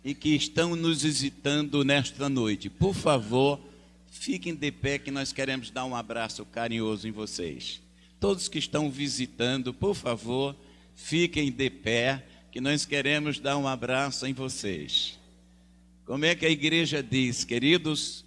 e que estão nos visitando nesta noite. Por favor, fiquem de pé que nós queremos dar um abraço carinhoso em vocês. Todos que estão visitando, por favor, fiquem de pé que nós queremos dar um abraço em vocês. Como é que a igreja diz, queridos?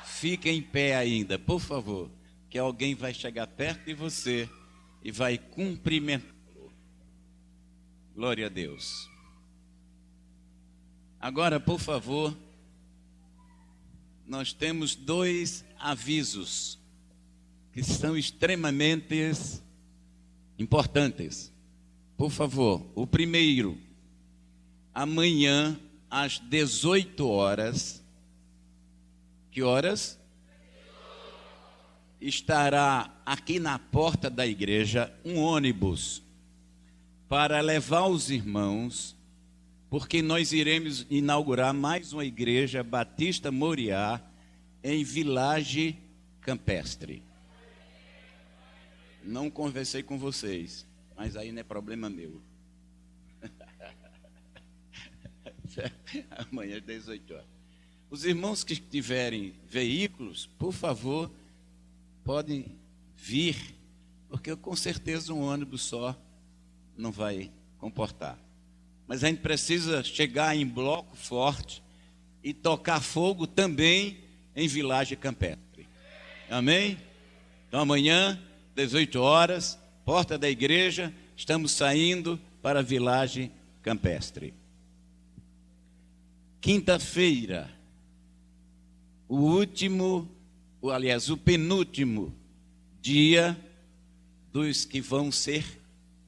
Fique em pé ainda, por favor, que alguém vai chegar perto de você e vai cumprimentá-lo. Glória a Deus. Agora, por favor, nós temos 2 avisos que são extremamente importantes. Por favor, o primeiro, amanhã às 18 horas, que horas? Estará aqui na porta da igreja um ônibus para levar os irmãos, porque nós iremos inaugurar mais uma igreja Batista Moriá em Village Campestre. Não conversei com vocês, mas aí não é problema meu. Amanhã às 18 horas. Os irmãos que tiverem veículos, por favor, podem vir, porque com certeza um ônibus só não vai comportar. Mas a gente precisa chegar em bloco forte e tocar fogo também em Village Campestre. Amém? Então amanhã, 18 horas, porta da igreja, estamos saindo para Village Campestre. Quinta-feira, o penúltimo dia dos que vão ser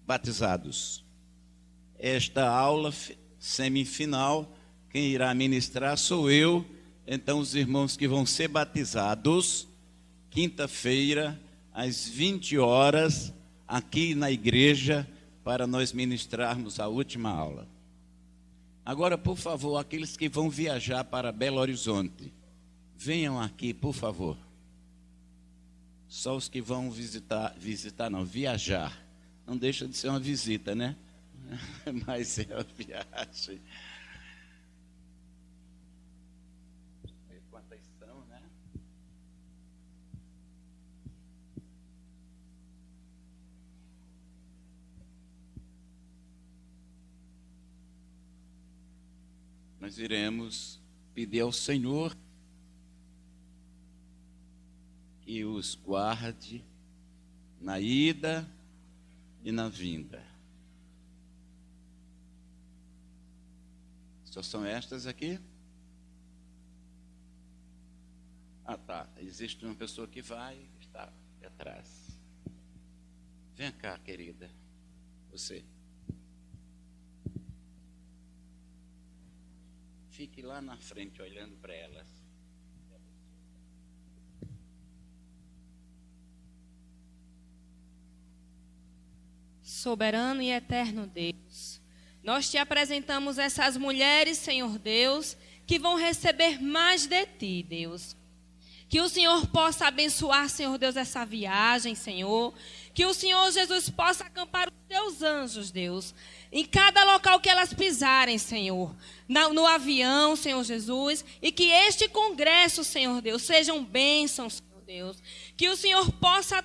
batizados. Esta aula semifinal, quem irá ministrar sou eu. Então os irmãos que vão ser batizados, quinta-feira, às 20 horas, aqui na igreja, para nós ministrarmos a última aula. Agora, por favor, aqueles que vão viajar para Belo Horizonte, venham aqui, por favor. Só os que vão viajar. Não deixa de ser uma visita, né? Mas é uma viagem. Quantas são, né? Nós iremos pedir ao Senhor que os guarde na ida e na vinda. Só são estas aqui? Ah, tá. Existe uma pessoa que vai, está aqui atrás. Vem cá, querida. Você. Fique lá na frente, olhando para elas. Soberano e eterno Deus, nós te apresentamos essas mulheres, Senhor Deus, que vão receber mais de ti, Deus. Que o Senhor possa abençoar, Senhor Deus, essa viagem, Senhor. Que o Senhor Jesus possa acampar os teus anjos, Deus, em cada local que elas pisarem, Senhor. No avião, Senhor Jesus. E que este congresso, Senhor Deus, sejam bênçãos, Senhor Deus. Que o Senhor possa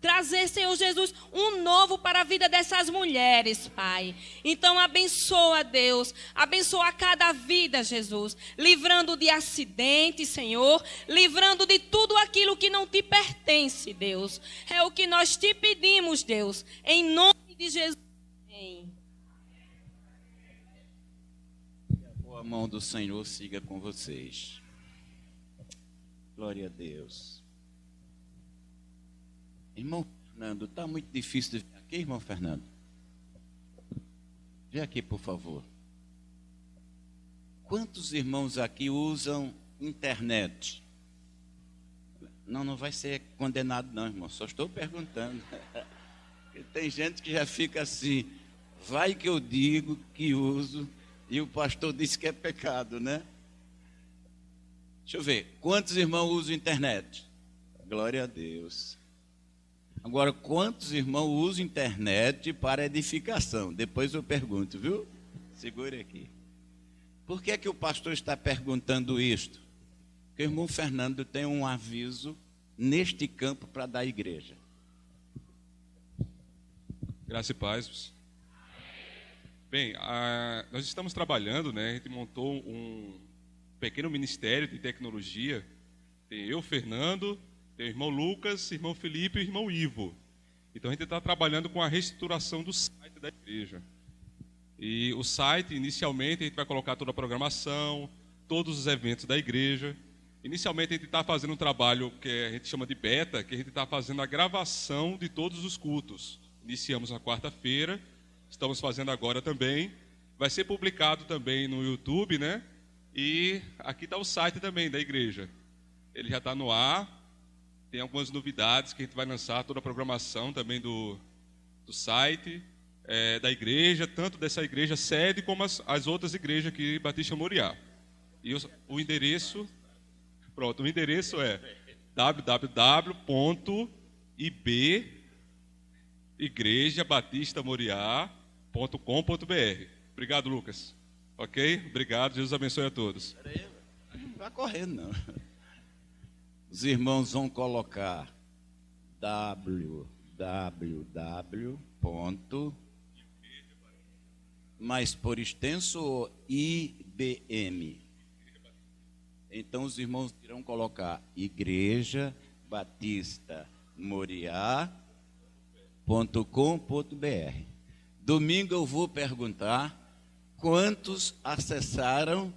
trazer, Senhor Jesus, um novo para a vida dessas mulheres, Pai. Então abençoa, Deus, abençoa cada vida, Jesus, livrando de acidentes, Senhor, livrando de tudo aquilo que não te pertence, Deus. É o que nós te pedimos, Deus, em nome de Jesus. Amém. Que a boa mão do Senhor siga com vocês. Glória a Deus. Irmão Fernando, está muito difícil de vir aqui, irmão Fernando? Vem aqui, por favor. Quantos irmãos aqui usam internet? Não vai ser condenado não, irmão. Só estou perguntando. Tem gente que já fica assim, vai que eu digo que uso, e o pastor disse que é pecado, né? Deixa eu ver. Quantos irmãos usam internet? Glória a Deus. Agora, quantos irmãos usam internet para edificação? Depois eu pergunto, viu? Segure aqui. Por que é que o pastor está perguntando isto? Porque o irmão Fernando tem um aviso neste campo para dar à igreja. Graça e paz. Bem, nós estamos trabalhando, né? A gente montou um pequeno ministério de tecnologia. Tem eu, Fernando, tem o irmão Lucas, irmão Felipe e o irmão Ivo. Então a gente está trabalhando com a reestruturação do site da igreja. E o site, inicialmente, a gente vai colocar toda a programação, todos os eventos da igreja. Inicialmente a gente está fazendo um trabalho que a gente chama de beta, que a gente está fazendo a gravação de todos os cultos. Iniciamos na quarta-feira, estamos fazendo agora também. Vai ser publicado também no YouTube, né? E aqui está o site também da igreja. Ele já está no ar. Tem algumas novidades que a gente vai lançar, toda a programação também do site, da igreja, tanto dessa igreja sede como as outras igrejas aqui, Batista Moriá. E o endereço, pronto, o endereço é www.ibigrejabatistamoriá.com.br. Obrigado, Lucas. Ok? Obrigado, Jesus abençoe a todos. Não vai correndo, não. Os irmãos vão colocar www. Mas por extenso IBM. Então os irmãos irão colocar Igreja Batista Moriá.com.br. Domingo eu vou perguntar quantos acessaram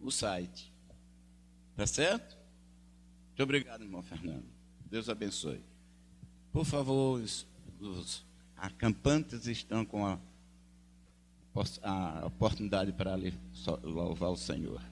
o site. Tá certo? Muito obrigado, irmão Fernando. Deus abençoe. Por favor, os acampantes estão com a oportunidade para louvar o Senhor.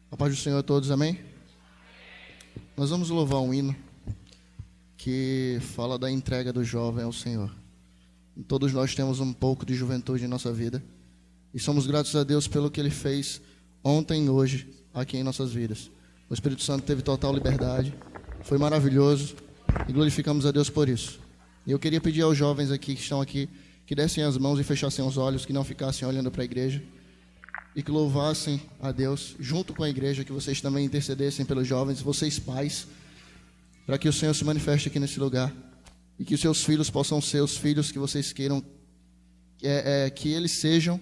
A paz do Senhor a todos, amém? Nós vamos louvar um hino que fala da entrega do jovem ao Senhor. E todos nós temos um pouco de juventude em nossa vida e somos gratos a Deus pelo que Ele fez ontem e hoje aqui em nossas vidas. O Espírito Santo teve total liberdade, foi maravilhoso e glorificamos a Deus por isso. E eu queria pedir aos jovens aqui que estão aqui que dessem as mãos e fechassem os olhos, que não ficassem olhando para a igreja e que louvassem a Deus junto com a igreja, que vocês também intercedessem pelos jovens, vocês pais, para que o Senhor se manifeste aqui nesse lugar e que os seus filhos possam ser os filhos que vocês queiram que eles sejam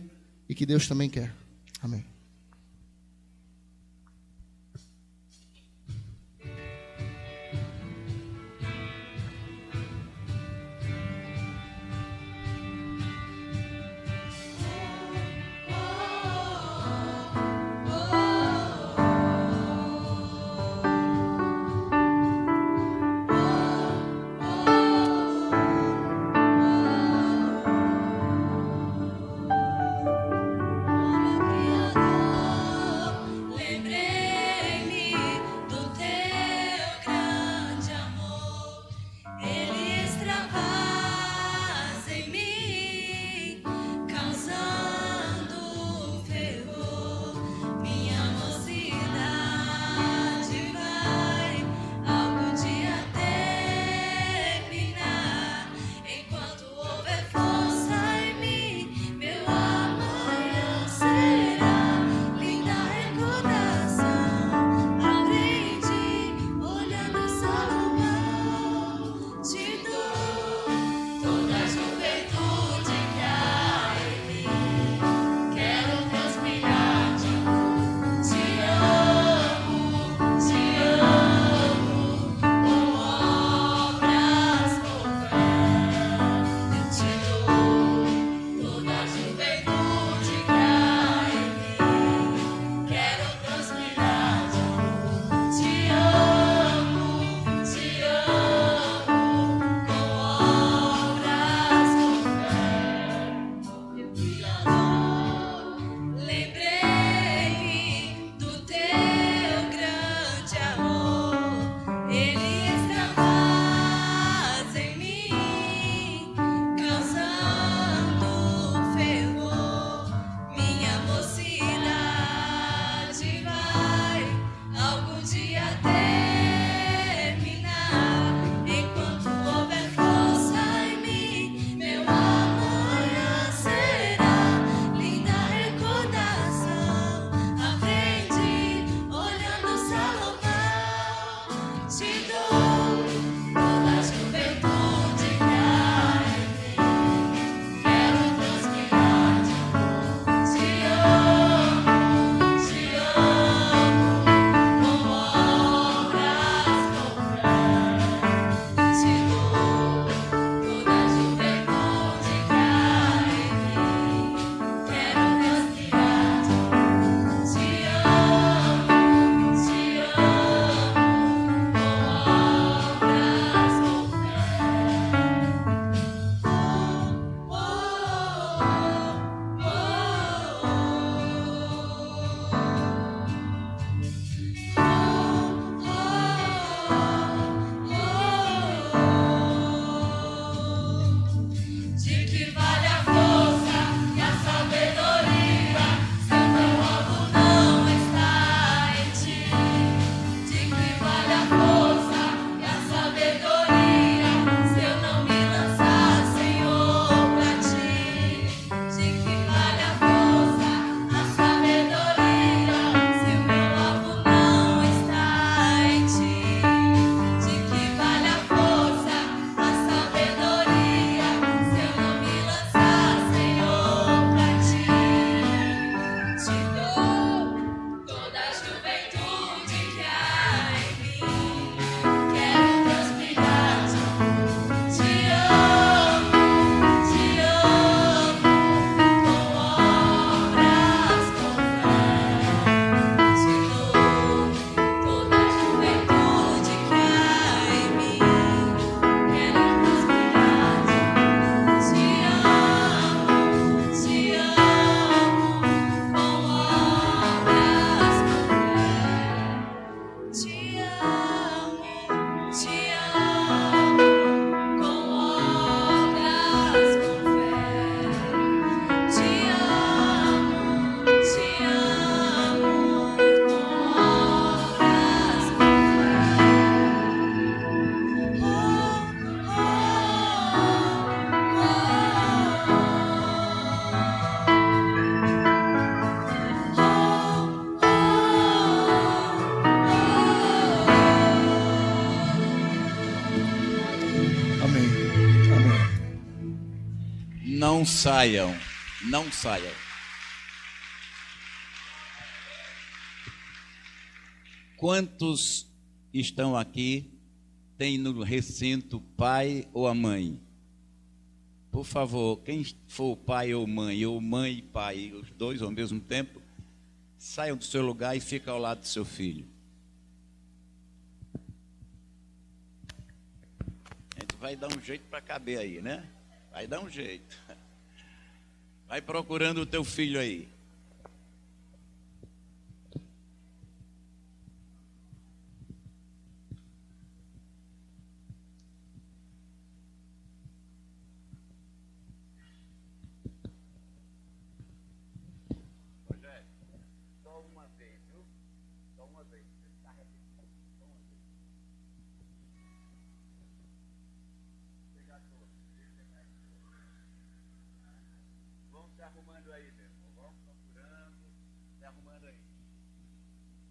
e que Deus também quer. Amém. Yeah. Não saiam, não saiam. Quantos estão aqui, tem no recinto pai ou a mãe? Por favor, quem for pai ou mãe e pai, os dois ao mesmo tempo, saiam do seu lugar e fiquem ao lado do seu filho. A gente vai dar um jeito para caber aí, né? Vai dar um jeito. Vai procurando o teu filho aí.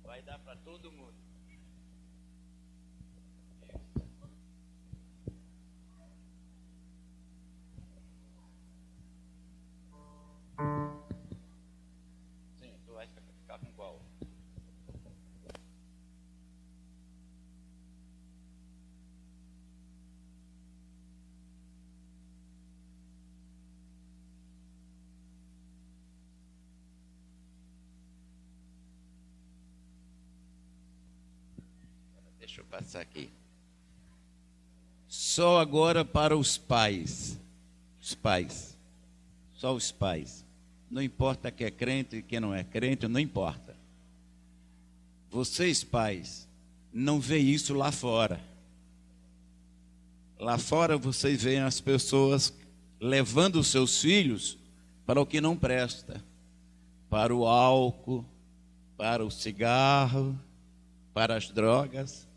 Vai dar para todo mundo. Sim, tu vai ficar com qual? Deixa eu passar aqui. Só agora para os pais. Os pais. Só os pais. Não importa quem é crente e quem não é crente, não importa. Vocês, pais, não veem isso lá fora. Lá fora vocês veem as pessoas levando os seus filhos para o que não presta. Para o álcool, para o cigarro, para as drogas.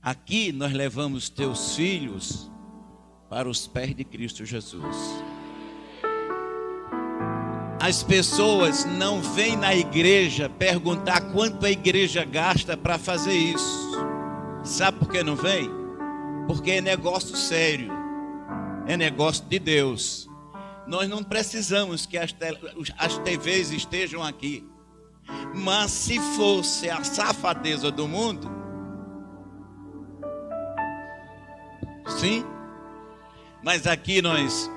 Aqui nós levamos teus filhos para os pés de Cristo Jesus. As pessoas não vêm na igreja perguntar quanto a igreja gasta para fazer isso. Sabe por que não vem? Porque é negócio sério. É negócio de Deus. Nós não precisamos que as TVs estejam aqui. Mas se fosse a safadeza do mundo, sim, mas aqui nós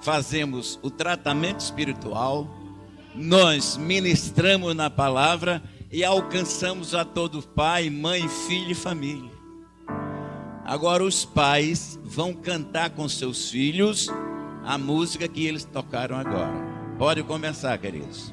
fazemos o tratamento espiritual, nós ministramos na palavra e alcançamos a todo pai, mãe, filho e família. Agora os pais vão cantar com seus filhos a música que eles tocaram agora. Pode começar, queridos.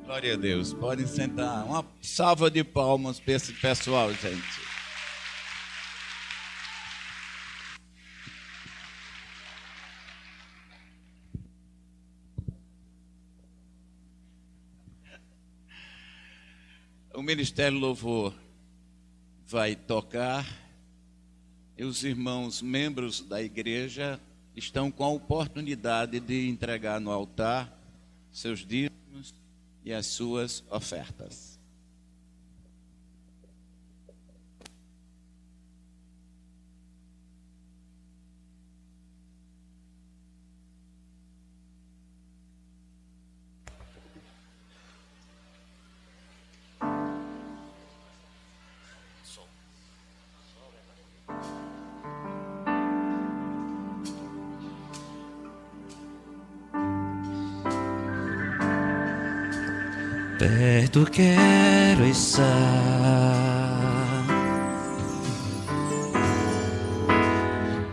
Glória a Deus. Podem sentar. Uma salva de palmas para esse pessoal, gente. O Ministério Louvor vai tocar. E os irmãos membros da igreja estão com a oportunidade de entregar no altar seus dízimos e as suas ofertas. Perto quero estar,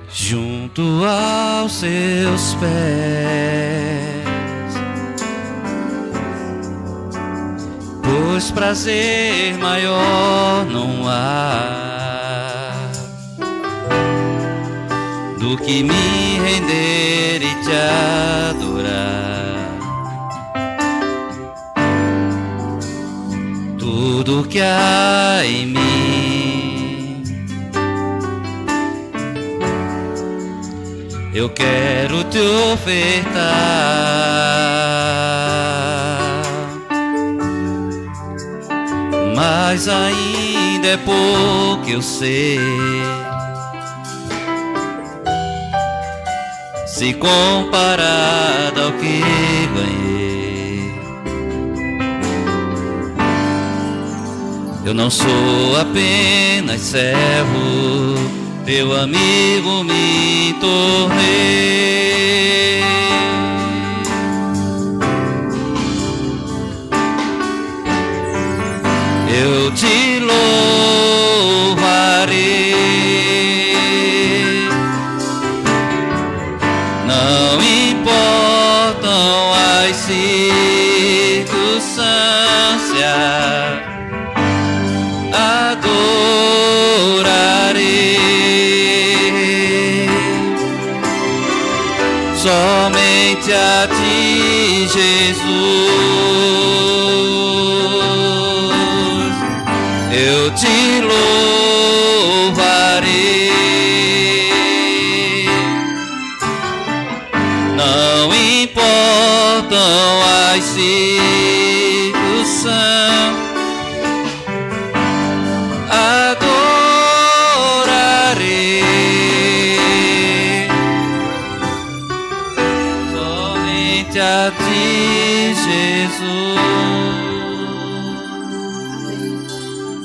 junto aos seus pés, pois prazer maior não há do que me render e te adorar. Tudo que há em mim, eu quero te ofertar, mas ainda é pouco, eu sei, se comparado ao que ganhei. Eu não sou apenas servo, teu amigo me tornei. Eu te louvarei, não importam as circunstâncias, adorarei somente a ti, Jesus. Eu te louvarei, não importam as circunstâncias, adorarei somente a ti, Jesus.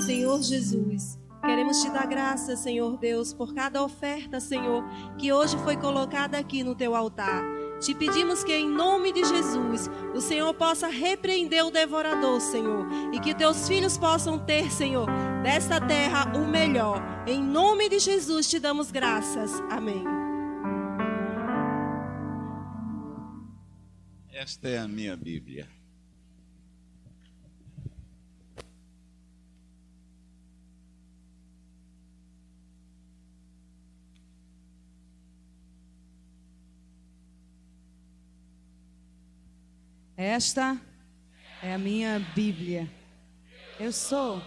Senhor Jesus, queremos te dar graças, Senhor Deus, por cada oferta, Senhor, que hoje foi colocada aqui no teu altar. Te pedimos que em nome de Jesus, o Senhor possa repreender o devorador, Senhor, e que teus filhos possam ter, Senhor, desta terra o melhor. Em nome de Jesus te damos graças. Amém. Esta é a minha Bíblia. Esta é a minha Bíblia. Eu sou.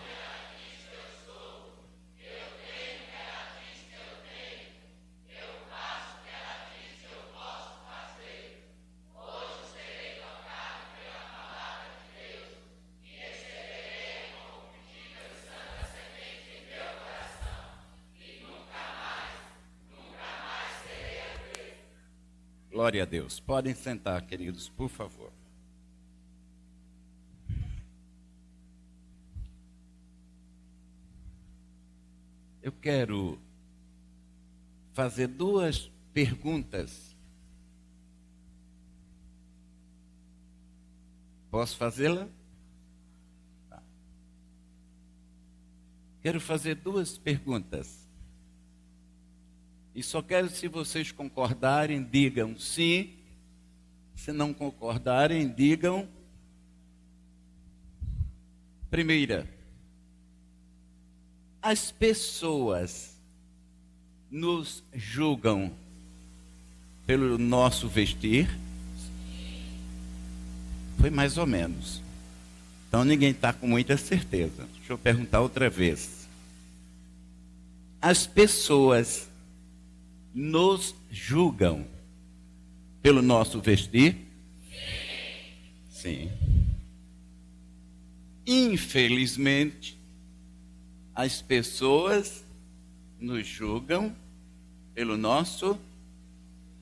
Glória a Deus. Podem sentar, queridos, por favor. Eu quero fazer duas perguntas. Posso fazê-la? Tá. Quero fazer duas perguntas. E só quero, se vocês concordarem, digam sim. Se não concordarem, digam. Primeira, as pessoas nos julgam pelo nosso vestir? Foi mais ou menos. Então ninguém está com muita certeza. Deixa eu perguntar outra vez. as pessoas nos julgam pelo nosso vestir? Sim. Infelizmente, as pessoas nos julgam pelo nosso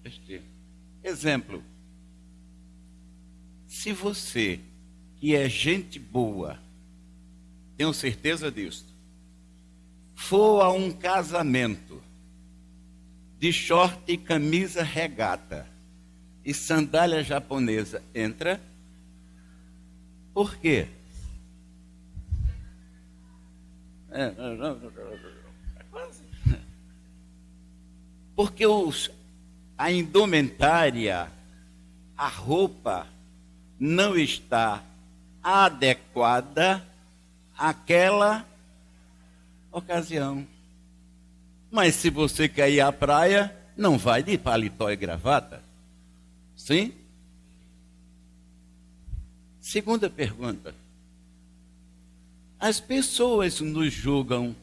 vestir. Exemplo: se você, que é gente boa, tenho certeza disso, for a um casamento de short e camisa regata e sandália japonesa, entra? Por quê? Porque a indumentária, a roupa, não está adequada àquela ocasião. Mas se você quer ir à praia, não vai de paletó e gravata? Sim? Segunda pergunta. As pessoas nos julgam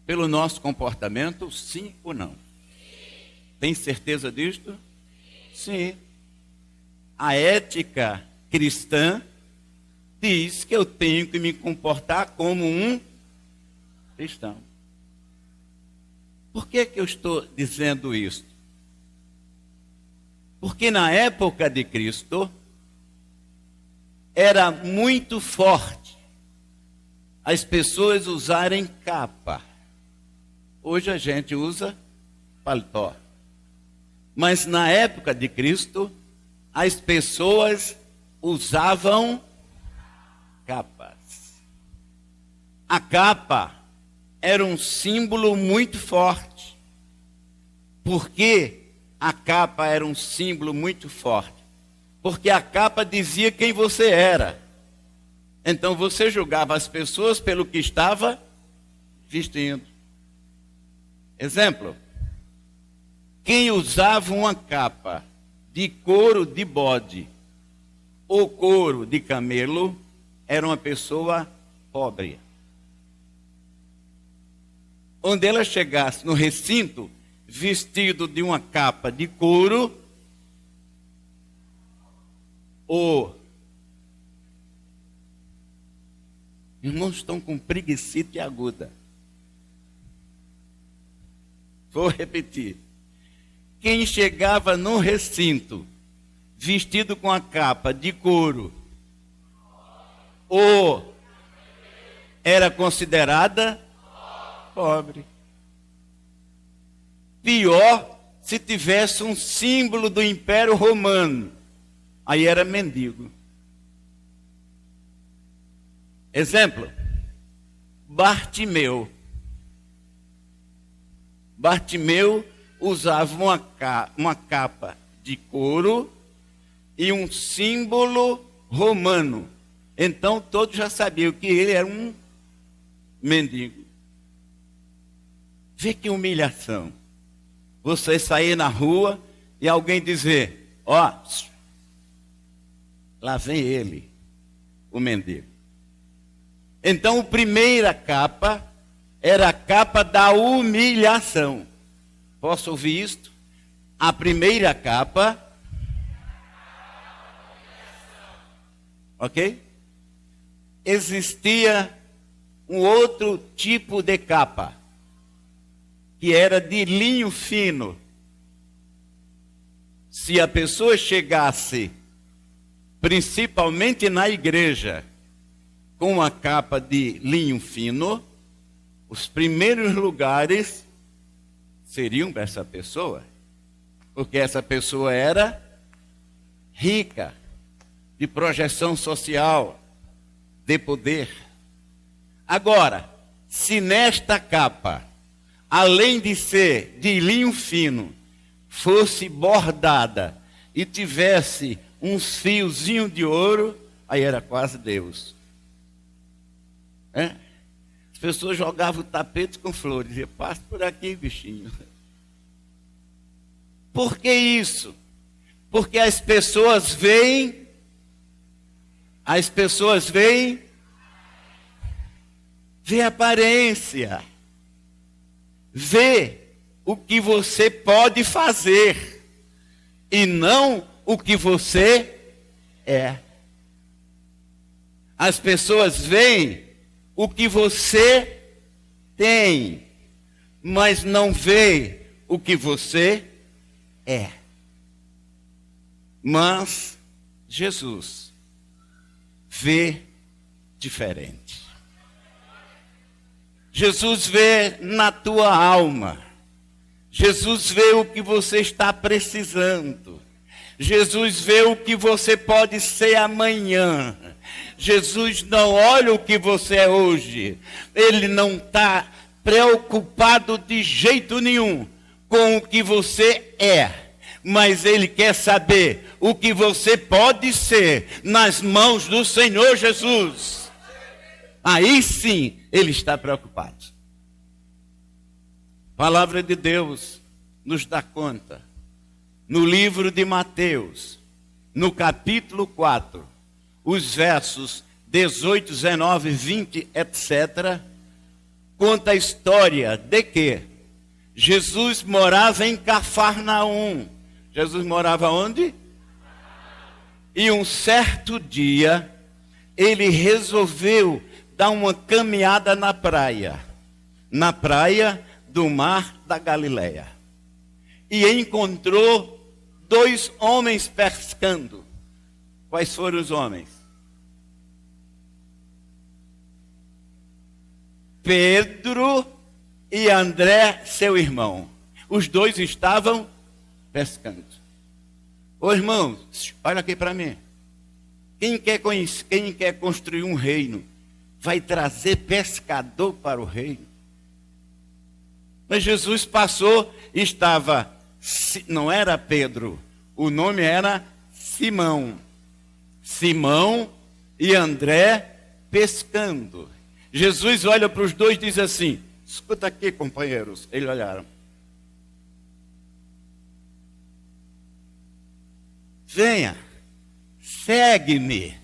pelo nosso comportamento, sim ou não? Tem certeza disto? Sim. A ética cristã diz que eu tenho que me comportar como um cristão. Por que eu estou dizendo isso? Porque na época de Cristo era muito forte as pessoas usarem capa. Hoje a gente usa paletó. Mas na época de Cristo, as pessoas usavam capas. A capa era um símbolo muito forte. Por que a capa era um símbolo muito forte? Porque a capa dizia quem você era. Então você julgava as pessoas pelo que estava vestindo. Exemplo: quem usava uma capa de couro de bode ou couro de camelo era uma pessoa pobre. Onde ela chegasse no recinto vestido de uma capa de couro ou... Irmãos, estão com preguicite aguda. Vou repetir. Quem chegava no recinto vestido com a capa de couro ou era considerada pobre. Pior se tivesse um símbolo do Império Romano, aí era mendigo. Exemplo: Bartimeu. Bartimeu usava uma capa de couro e um símbolo romano. Então todos já sabiam que ele era um mendigo. Vê que humilhação. Você sair na rua e alguém dizer: ó, lá vem ele, o mendigo. Então, a primeira capa era a capa da humilhação. Posso ouvir isto? A primeira capa. Ok? Existia um outro tipo de capa, que era de linho fino. Se a pessoa chegasse, principalmente na igreja, com uma capa de linho fino, os primeiros lugares seriam para essa pessoa, porque essa pessoa era rica, de projeção social, de poder. Agora, se nesta capa, além de ser de linho fino, fosse bordada e tivesse uns fiozinhos de ouro, aí era quase Deus. As pessoas jogavam o tapete com flores, diziam: passa por aqui, bichinho. Por que isso? Porque as pessoas veem vê aparência. vê o que você pode fazer e não o que você é. As pessoas veem o que você tem, mas não veem o que você é. Mas Jesus vê diferente. Jesus vê na tua alma. Jesus vê o que você está precisando. Jesus vê o que você pode ser amanhã. Jesus não olha o que você é hoje. Ele não está preocupado de jeito nenhum com o que você é. Mas Ele quer saber o que você pode ser nas mãos do Senhor Jesus. Aí sim, Ele está preocupado. A palavra de Deus nos dá conta. No livro de Mateus, no capítulo 4, os versos 18, 19, 20, etc., conta a história de que Jesus morava em Cafarnaum. Jesus morava onde? E um certo dia, ele resolveu dar uma caminhada na praia do mar da Galileia. E encontrou 2 homens pescando. Quais foram os homens? Pedro e André, seu irmão. Os 2 estavam pescando. Ô irmãos, olha aqui para mim. Quem quer construir um reino, vai trazer pescador para o reino. Mas Jesus passou, não era Pedro, o nome era Simão. Simão e André pescando. Jesus olha para os 2 e diz assim: escuta aqui, companheiros. Eles olharam. Venha, segue-me.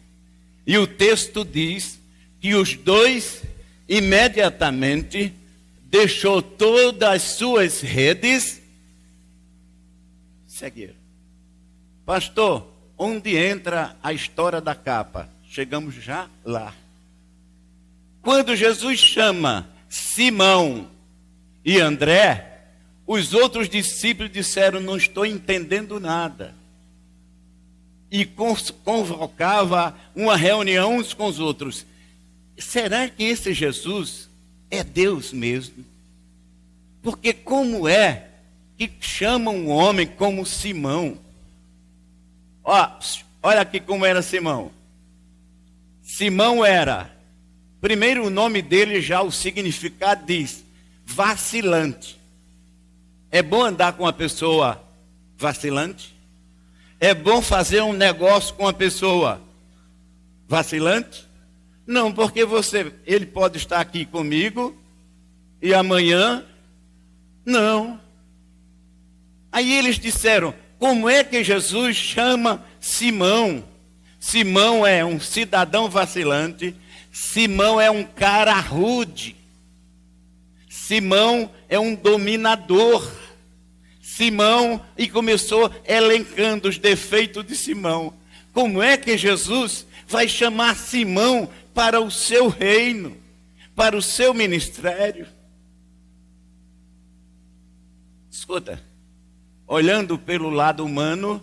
E o texto diz que os 2 imediatamente deixou todas as suas redes, seguiram. Pastor, onde entra a história da capa? Chegamos já lá. Quando Jesus chama Simão e André, os outros discípulos disseram: não estou entendendo nada. E convocava uma reunião uns com os outros. Será que esse Jesus é Deus mesmo? Porque como é que chamam um homem como Simão? Olha aqui como era Simão. Simão era, primeiro o nome dele, já o significado diz, vacilante. É bom andar com uma pessoa vacilante? É bom fazer um negócio com uma pessoa vacilante? Não, porque ele pode estar aqui comigo e amanhã, não. Aí eles disseram: como é que Jesus chama Simão? Simão é um cidadão vacilante, Simão é um cara rude, Simão é um dominador. Simão, e começou elencando os defeitos de Simão. Como é que Jesus vai chamar Simão para o seu reino, para o seu ministério? Escuta, olhando pelo lado humano,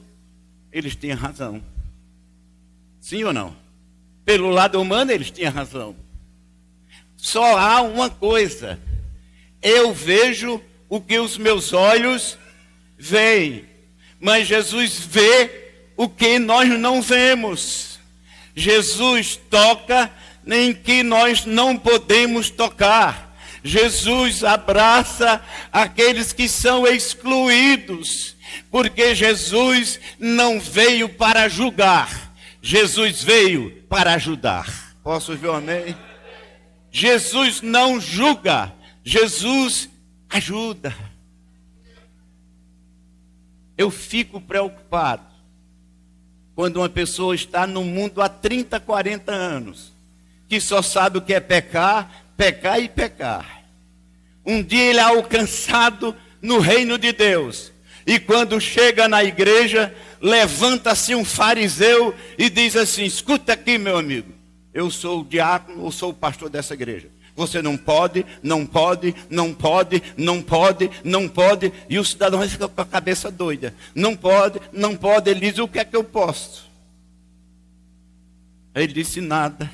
eles tinham razão. Sim ou não? Pelo lado humano, eles tinham razão. Só há uma coisa: eu vejo o que os meus olhos veem, mas Jesus vê o que nós não vemos. Jesus toca em que nós não podemos tocar. Jesus abraça aqueles que são excluídos, porque Jesus não veio para julgar, Jesus veio para ajudar. Posso ouvir um amém? Jesus não julga, Jesus ajuda. Eu fico preocupado quando uma pessoa está no mundo há 30, 40 anos, que só sabe o que é pecar, pecar e pecar. Um dia ele é alcançado no reino de Deus. E quando chega na igreja, levanta-se um fariseu e diz assim: escuta aqui, meu amigo, eu sou o diácono, eu sou o pastor dessa igreja. Você não pode, não pode, não pode, não pode, não pode. E o cidadão fica com a cabeça doida. Não pode, não pode. Ele diz: o que é que eu posso? Ele disse: nada.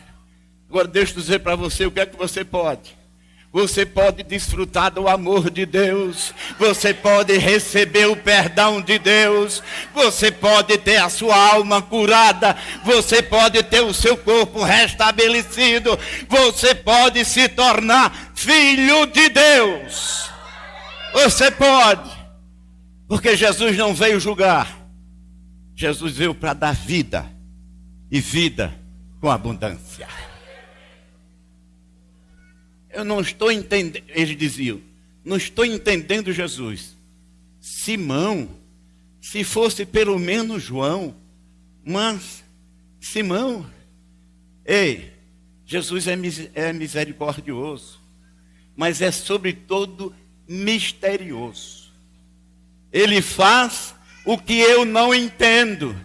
Agora deixa eu dizer para você o que é que você pode. Você pode desfrutar do amor de Deus. Você pode receber o perdão de Deus. Você pode ter a sua alma curada. Você pode ter o seu corpo restabelecido. Você pode se tornar filho de Deus. Você pode. Porque Jesus não veio julgar. Jesus veio para dar vida. E vida com abundância. Eu não estou entendendo, eles diziam, não estou entendendo Jesus. Simão, se fosse pelo menos João, mas Simão, ei, Jesus é misericordioso, mas é sobretudo misterioso. Ele faz o que eu não entendo.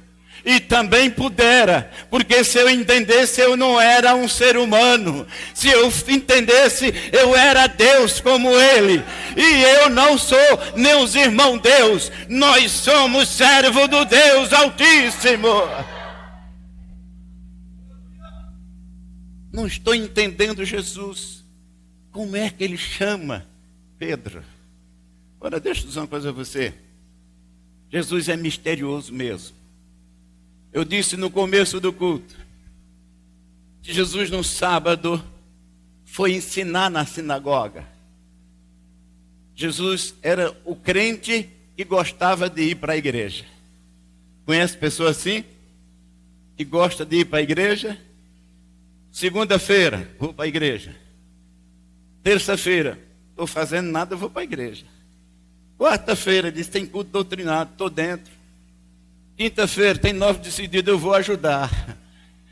E também pudera, porque se eu entendesse, eu não era um ser humano. Se eu entendesse, eu era Deus como ele. E eu não sou nem os irmãos Deus. Nós somos servos do Deus Altíssimo. Não estou entendendo Jesus. Como é que ele chama Pedro? Agora deixa eu dizer uma coisa a você. Jesus é misterioso mesmo. Eu disse no começo do culto que Jesus no sábado foi ensinar na sinagoga. Jesus era o crente que gostava de ir para a igreja. Conhece pessoa assim? Que gosta de ir para a igreja? Segunda-feira, vou para a igreja. Terça-feira, estou fazendo nada, vou para a igreja. Quarta-feira, diz, tem culto doutrinado, estou dentro. Quinta-feira tem 9 decididos, eu vou ajudar.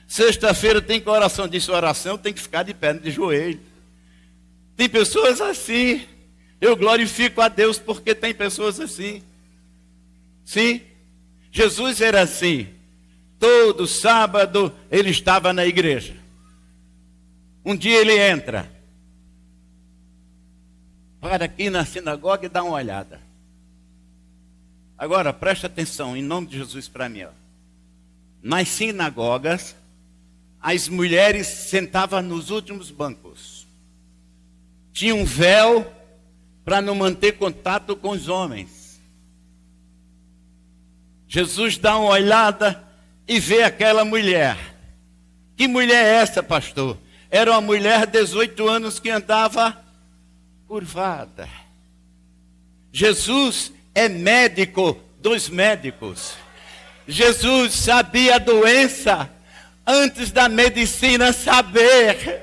Sexta-feira tem oração, disse oração, tem que ficar de pé, de joelho. Tem pessoas assim. Eu glorifico a Deus porque tem pessoas assim. Sim, Jesus era assim. Todo sábado ele estava na igreja. Um dia ele entra. Para aqui na sinagoga e dá uma olhada. Agora, presta atenção, em nome de Jesus para mim. Ó. Nas sinagogas, as mulheres sentavam nos últimos bancos. Tinha um véu para não manter contato com os homens. Jesus dá uma olhada e vê aquela mulher. Que mulher é essa, pastor? Era uma mulher de 18 anos que andava curvada. Jesus é médico dos médicos. Jesus sabia a doença antes da medicina saber.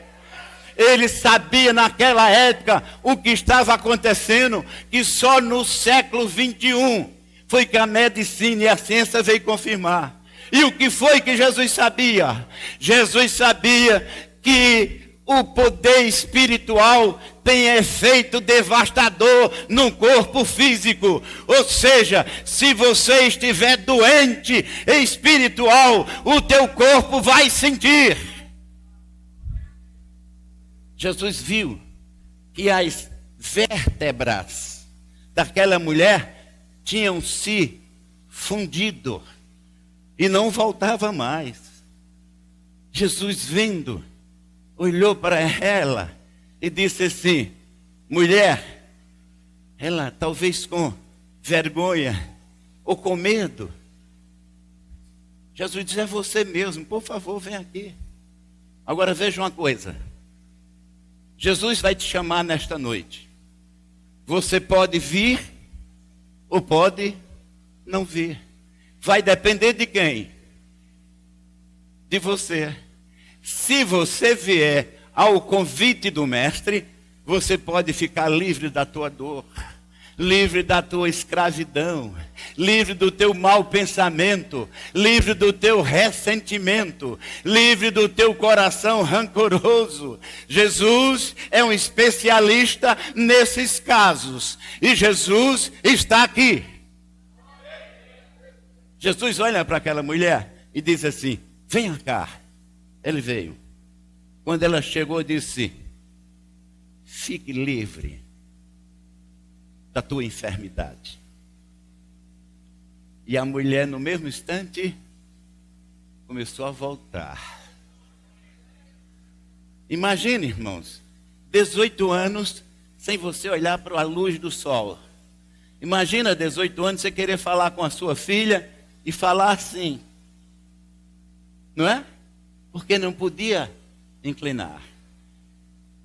Ele sabia naquela época o que estava acontecendo, que só no século 21 foi que a medicina e a ciência veio confirmar. E o que foi que Jesus sabia? Jesus sabia que o poder espiritual tem efeito devastador no corpo físico. Ou seja, se você estiver doente espiritual, o teu corpo vai sentir. Jesus viu que as vértebras daquela mulher tinham se fundido e não voltava mais. Jesus vendo, olhou para ela e disse assim: mulher, ela talvez com vergonha ou com medo. Jesus disse: é você mesmo, por favor, vem aqui. Agora veja uma coisa. Jesus vai te chamar nesta noite. Você pode vir ou pode não vir. Vai depender de quem? De você. Se você vier ao convite do mestre, você pode ficar livre da tua dor. livre da tua escravidão, livre do teu mau pensamento, livre do teu ressentimento, livre do teu coração rancoroso. Jesus é um especialista nesses casos e Jesus está aqui. Jesus olha para aquela mulher e diz assim: venha cá. Ele veio. Quando ela chegou, disse: fique livre da tua enfermidade. E a mulher, no mesmo instante, começou a voltar. Imagine, irmãos, 18 anos sem você olhar para a luz do sol. Imagina 18 anos você querer falar com a sua filha e falar assim, não é? Porque não podia inclinar.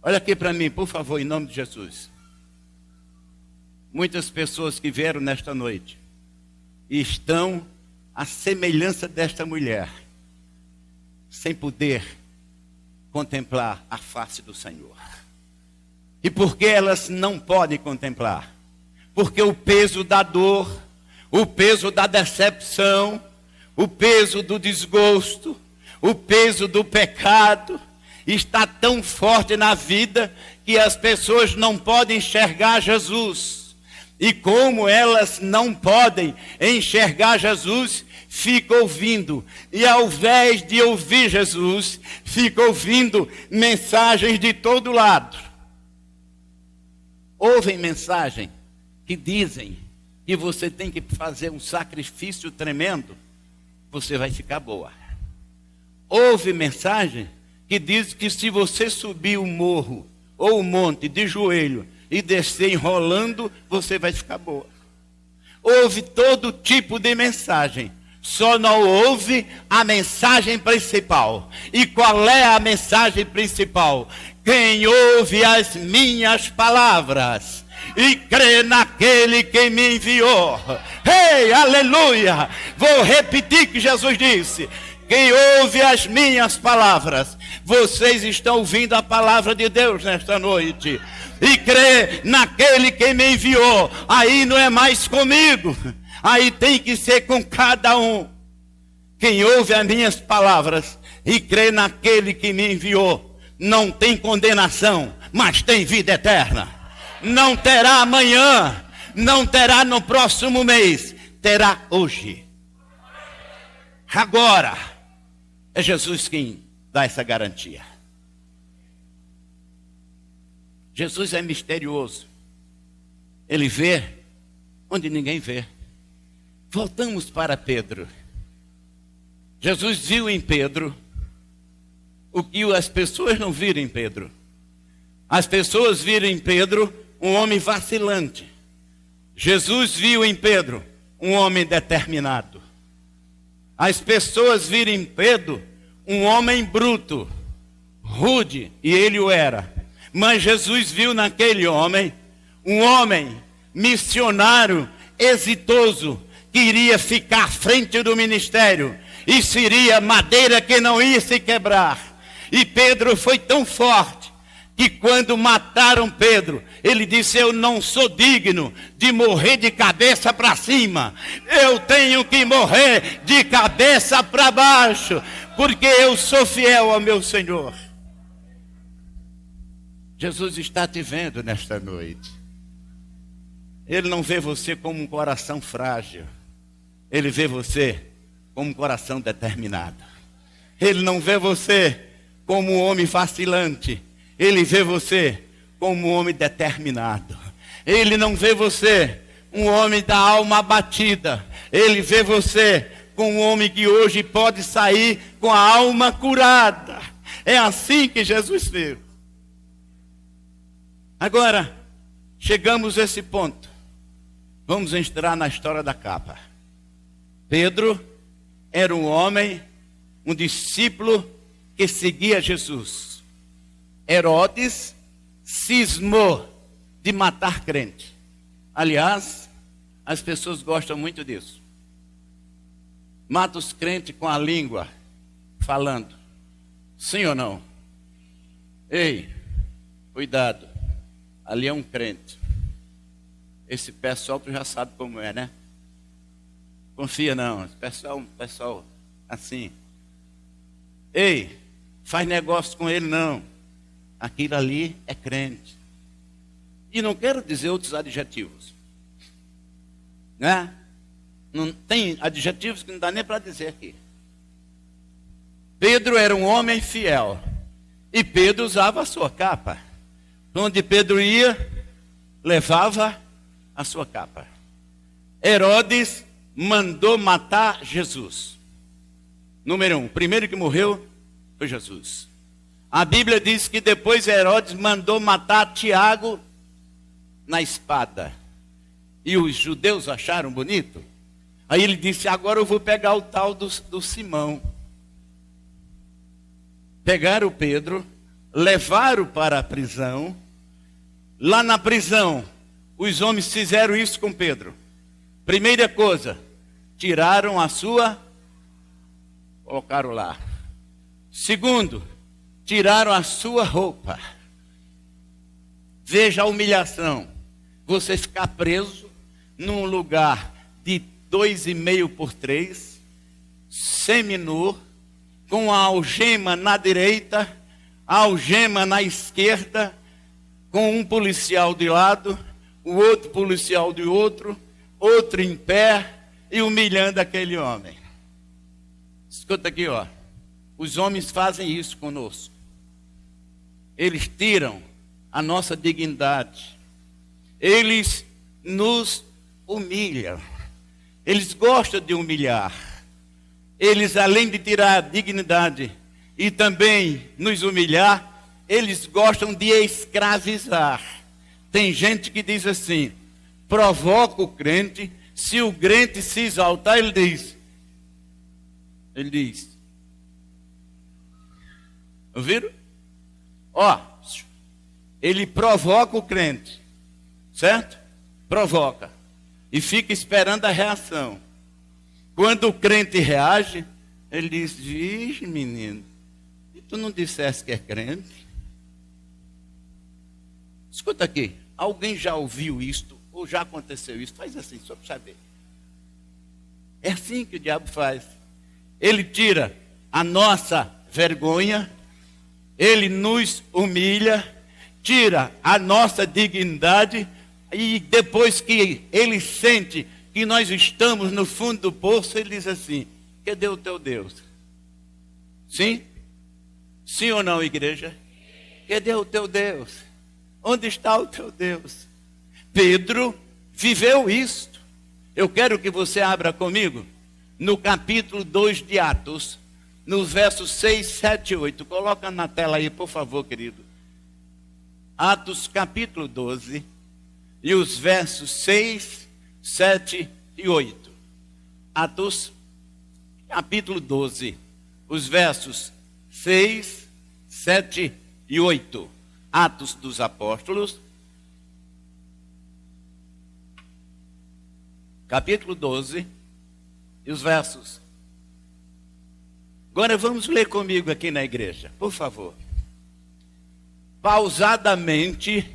Olha aqui para mim, por favor, em nome de Jesus. Muitas pessoas que vieram nesta noite e estão à semelhança desta mulher, sem poder contemplar a face do Senhor. E por que elas não podem contemplar? Porque o peso da dor, o peso da decepção, o peso do desgosto, o peso do pecado está tão forte na vida que as pessoas não podem enxergar Jesus. E como elas não podem enxergar Jesus, fica ouvindo. E ao invés de ouvir Jesus, fica ouvindo mensagens de todo lado. Ouvem mensagem que dizem que você tem que fazer um sacrifício tremendo, você vai ficar boa. Ouve mensagem que diz que se você subir o morro ou o monte de joelho e descer enrolando, você vai ficar boa. Ouve todo tipo de mensagem, só não ouve a mensagem principal. E qual é a mensagem principal? Quem ouve as minhas palavras e crê naquele que me enviou. Ei, aleluia! Vou repetir o que Jesus disse. Quem ouve as minhas palavras, vocês estão ouvindo a palavra de Deus nesta noite. E crê naquele que me enviou. Aí não é mais comigo, aí tem que ser com cada um. Quem ouve as minhas palavras e crê naquele que me enviou, não tem condenação, mas tem vida eterna. Não terá amanhã, não terá no próximo mês, terá hoje. Agora, é Jesus quem dá essa garantia. Jesus é misterioso. Ele vê onde ninguém vê. Voltamos para Pedro. Jesus viu em Pedro o que as pessoas não viram em Pedro. As pessoas viram em Pedro um homem vacilante. Jesus viu em Pedro um homem determinado. As pessoas viram em Pedro um homem bruto, rude, e ele o era. Mas Jesus viu naquele homem um homem missionário exitoso, que iria ficar à frente do ministério e seria madeira que não ia se quebrar. E Pedro foi tão forte que quando mataram Pedro, ele disse: eu não sou digno de morrer de cabeça para cima, eu tenho que morrer de cabeça para baixo, porque eu sou fiel ao meu Senhor. Jesus está te vendo nesta noite. Ele não vê você como um coração frágil, ele vê você como um coração determinado. Ele não vê você como um homem vacilante, ele vê você como um homem determinado. Ele não vê você um homem da alma abatida, ele vê você como um homem que hoje pode sair com a alma curada. É assim que Jesus viu. Agora, chegamos a esse ponto. Vamos entrar na história da capa. Pedro era um homem, um discípulo que seguia Jesus. Herodes cismou de matar crente. Aliás, as pessoas gostam muito disso. Mata os crentes com a língua, falando. Sim ou não? Ei, cuidado. Ali é um crente. Esse pessoal tu já sabe como é, né? Confia não, esse pessoal assim. Ei, faz negócio com ele não. Aquilo ali é crente. E não quero dizer outros adjetivos, né? Não tem adjetivos que não dá nem para dizer aqui. Pedro era um homem fiel. E Pedro usava a sua capa. Onde Pedro ia, levava a sua capa. Herodes mandou matar Jesus. Número 1, o primeiro que morreu foi Jesus. A Bíblia diz que depois Herodes mandou matar Tiago na espada. E os judeus acharam bonito. Aí ele disse, agora eu vou pegar o tal do Simão. Pegaram Pedro, levaram para a prisão. Lá na prisão, os homens fizeram isso com Pedro. Primeira coisa, tiraram a sua, colocaram lá. Segundo, tiraram a sua roupa. Veja a humilhação. Você ficar preso num lugar de 2,5 por 3, seminu, com a algema na direita, a algema na esquerda, com um policial de lado, o outro policial de outro em pé e humilhando aquele homem. Escuta aqui, ó. Os homens fazem isso conosco. Eles tiram a nossa dignidade. Eles nos humilham. Eles gostam de humilhar. Eles, além de tirar a dignidade e também nos humilhar, eles gostam de escravizar. Tem gente que diz assim, provoca o crente, se o crente se exaltar, ele diz, ouviram? Ó, ele provoca o crente, certo? Provoca. E fica esperando a reação. Quando o crente reage, ele diz, vixe menino, e tu não disseste que é crente? Escuta aqui, alguém já ouviu isto, ou já aconteceu isso? Faz assim, só para saber. É assim que o diabo faz. Ele tira a nossa vergonha, ele nos humilha, tira a nossa dignidade, e depois que ele sente que nós estamos no fundo do poço, ele diz assim, cadê o teu Deus? Sim? Sim ou não, igreja? Cadê o teu Deus? Onde está o teu Deus? Pedro viveu isto. Eu quero que você abra comigo no capítulo 2 de Atos, nos versos 6, 7 e 8. Coloca na tela aí, por favor, querido. Atos capítulo 12 e os versos 6, 7 e 8. Atos capítulo 12, os versos 6, 7 e 8. Atos dos Apóstolos, capítulo 12 e os versos. Agora vamos ler comigo aqui na igreja, por favor. Pausadamente,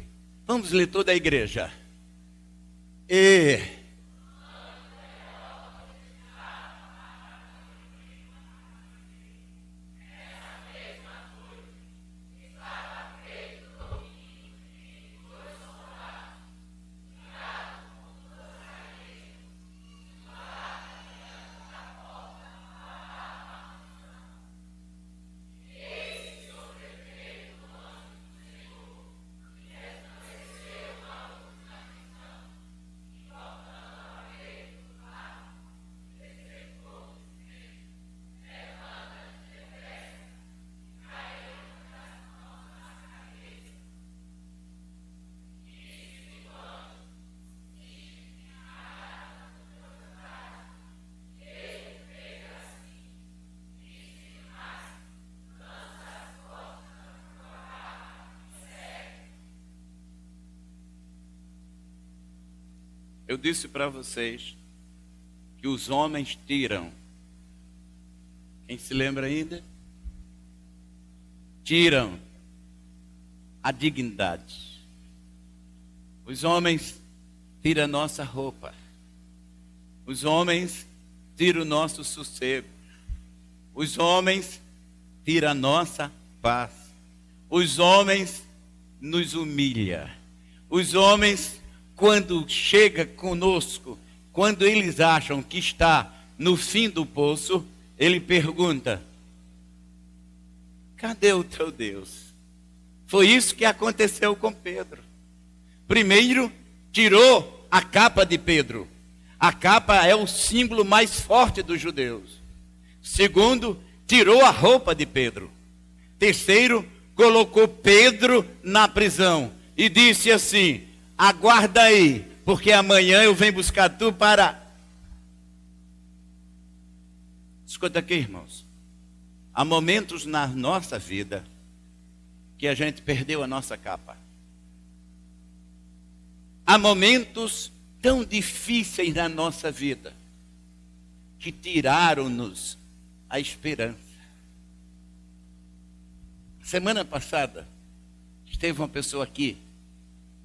vamos ler toda a igreja. Eu disse para vocês que os homens tiram. Quem se lembra ainda? Tiram a dignidade. Os homens tiram a nossa roupa. Os homens tiram o nosso sossego. Os homens tiram a nossa paz. Os homens nos humilham. Os homens, quando chega conosco, quando eles acham que está no fim do poço, ele pergunta: cadê o teu Deus? Foi isso que aconteceu com Pedro. Primeiro, tirou a capa de Pedro. A capa é o símbolo mais forte dos judeus. Segundo, tirou a roupa de Pedro. Terceiro, colocou Pedro na prisão e disse assim: aguarda aí, porque amanhã eu venho buscar tu para... Escuta aqui, irmãos. Há momentos na nossa vida que a gente perdeu a nossa capa. Há momentos tão difíceis na nossa vida que tiraram-nos a esperança. Semana passada, esteve uma pessoa aqui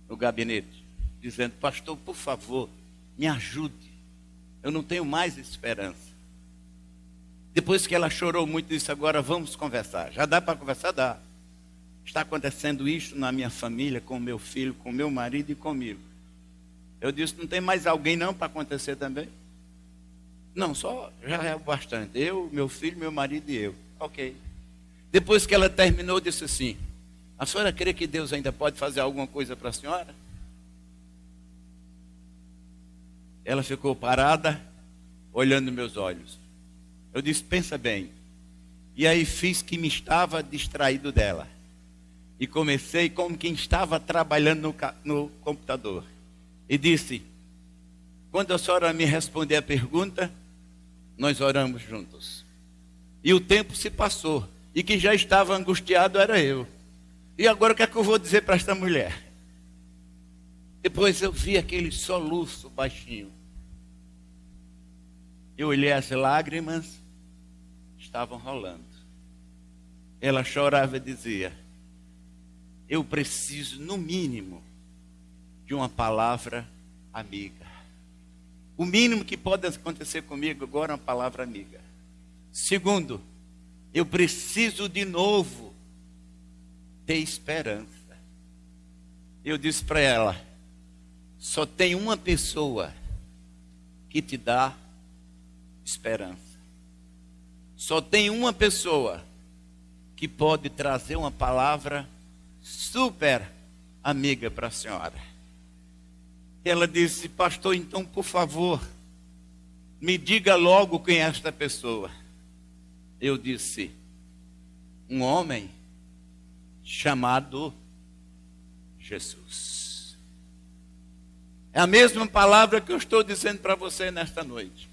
no gabinete, dizendo: pastor, por favor, me ajude. Eu não tenho mais esperança. Depois que ela chorou muito, disse: agora vamos conversar. Já dá para conversar? Dá. Está acontecendo isso na minha família, com o meu filho, com o meu marido e comigo. Eu disse: não tem mais alguém não para acontecer também? Não, só já é bastante. Eu, meu filho, meu marido e eu. Ok. Depois que ela terminou, disse assim: a senhora crê que Deus ainda pode fazer alguma coisa para a senhora? Ela ficou parada, olhando meus olhos. Eu disse: pensa bem. E aí fiz que me estava distraído dela. E comecei como quem estava trabalhando no computador. E disse: quando a senhora me responder a pergunta, nós oramos juntos. E o tempo se passou. E quem já estava angustiado era eu. E agora o que é que eu vou dizer para esta mulher? Depois eu vi aquele soluço baixinho. Eu olhei, as lágrimas estavam rolando. Ela chorava e dizia: eu preciso, no mínimo, de uma palavra amiga. O mínimo que pode acontecer comigo agora é uma palavra amiga. Segundo, eu preciso de novo ter esperança. Eu disse para ela: só tem uma pessoa que te dá esperança. Só tem uma pessoa que pode trazer uma palavra super amiga para a senhora. Ela disse: pastor, então por favor, me diga logo quem é esta pessoa. Eu disse: um homem chamado Jesus. É a mesma palavra que eu estou dizendo para você nesta noite.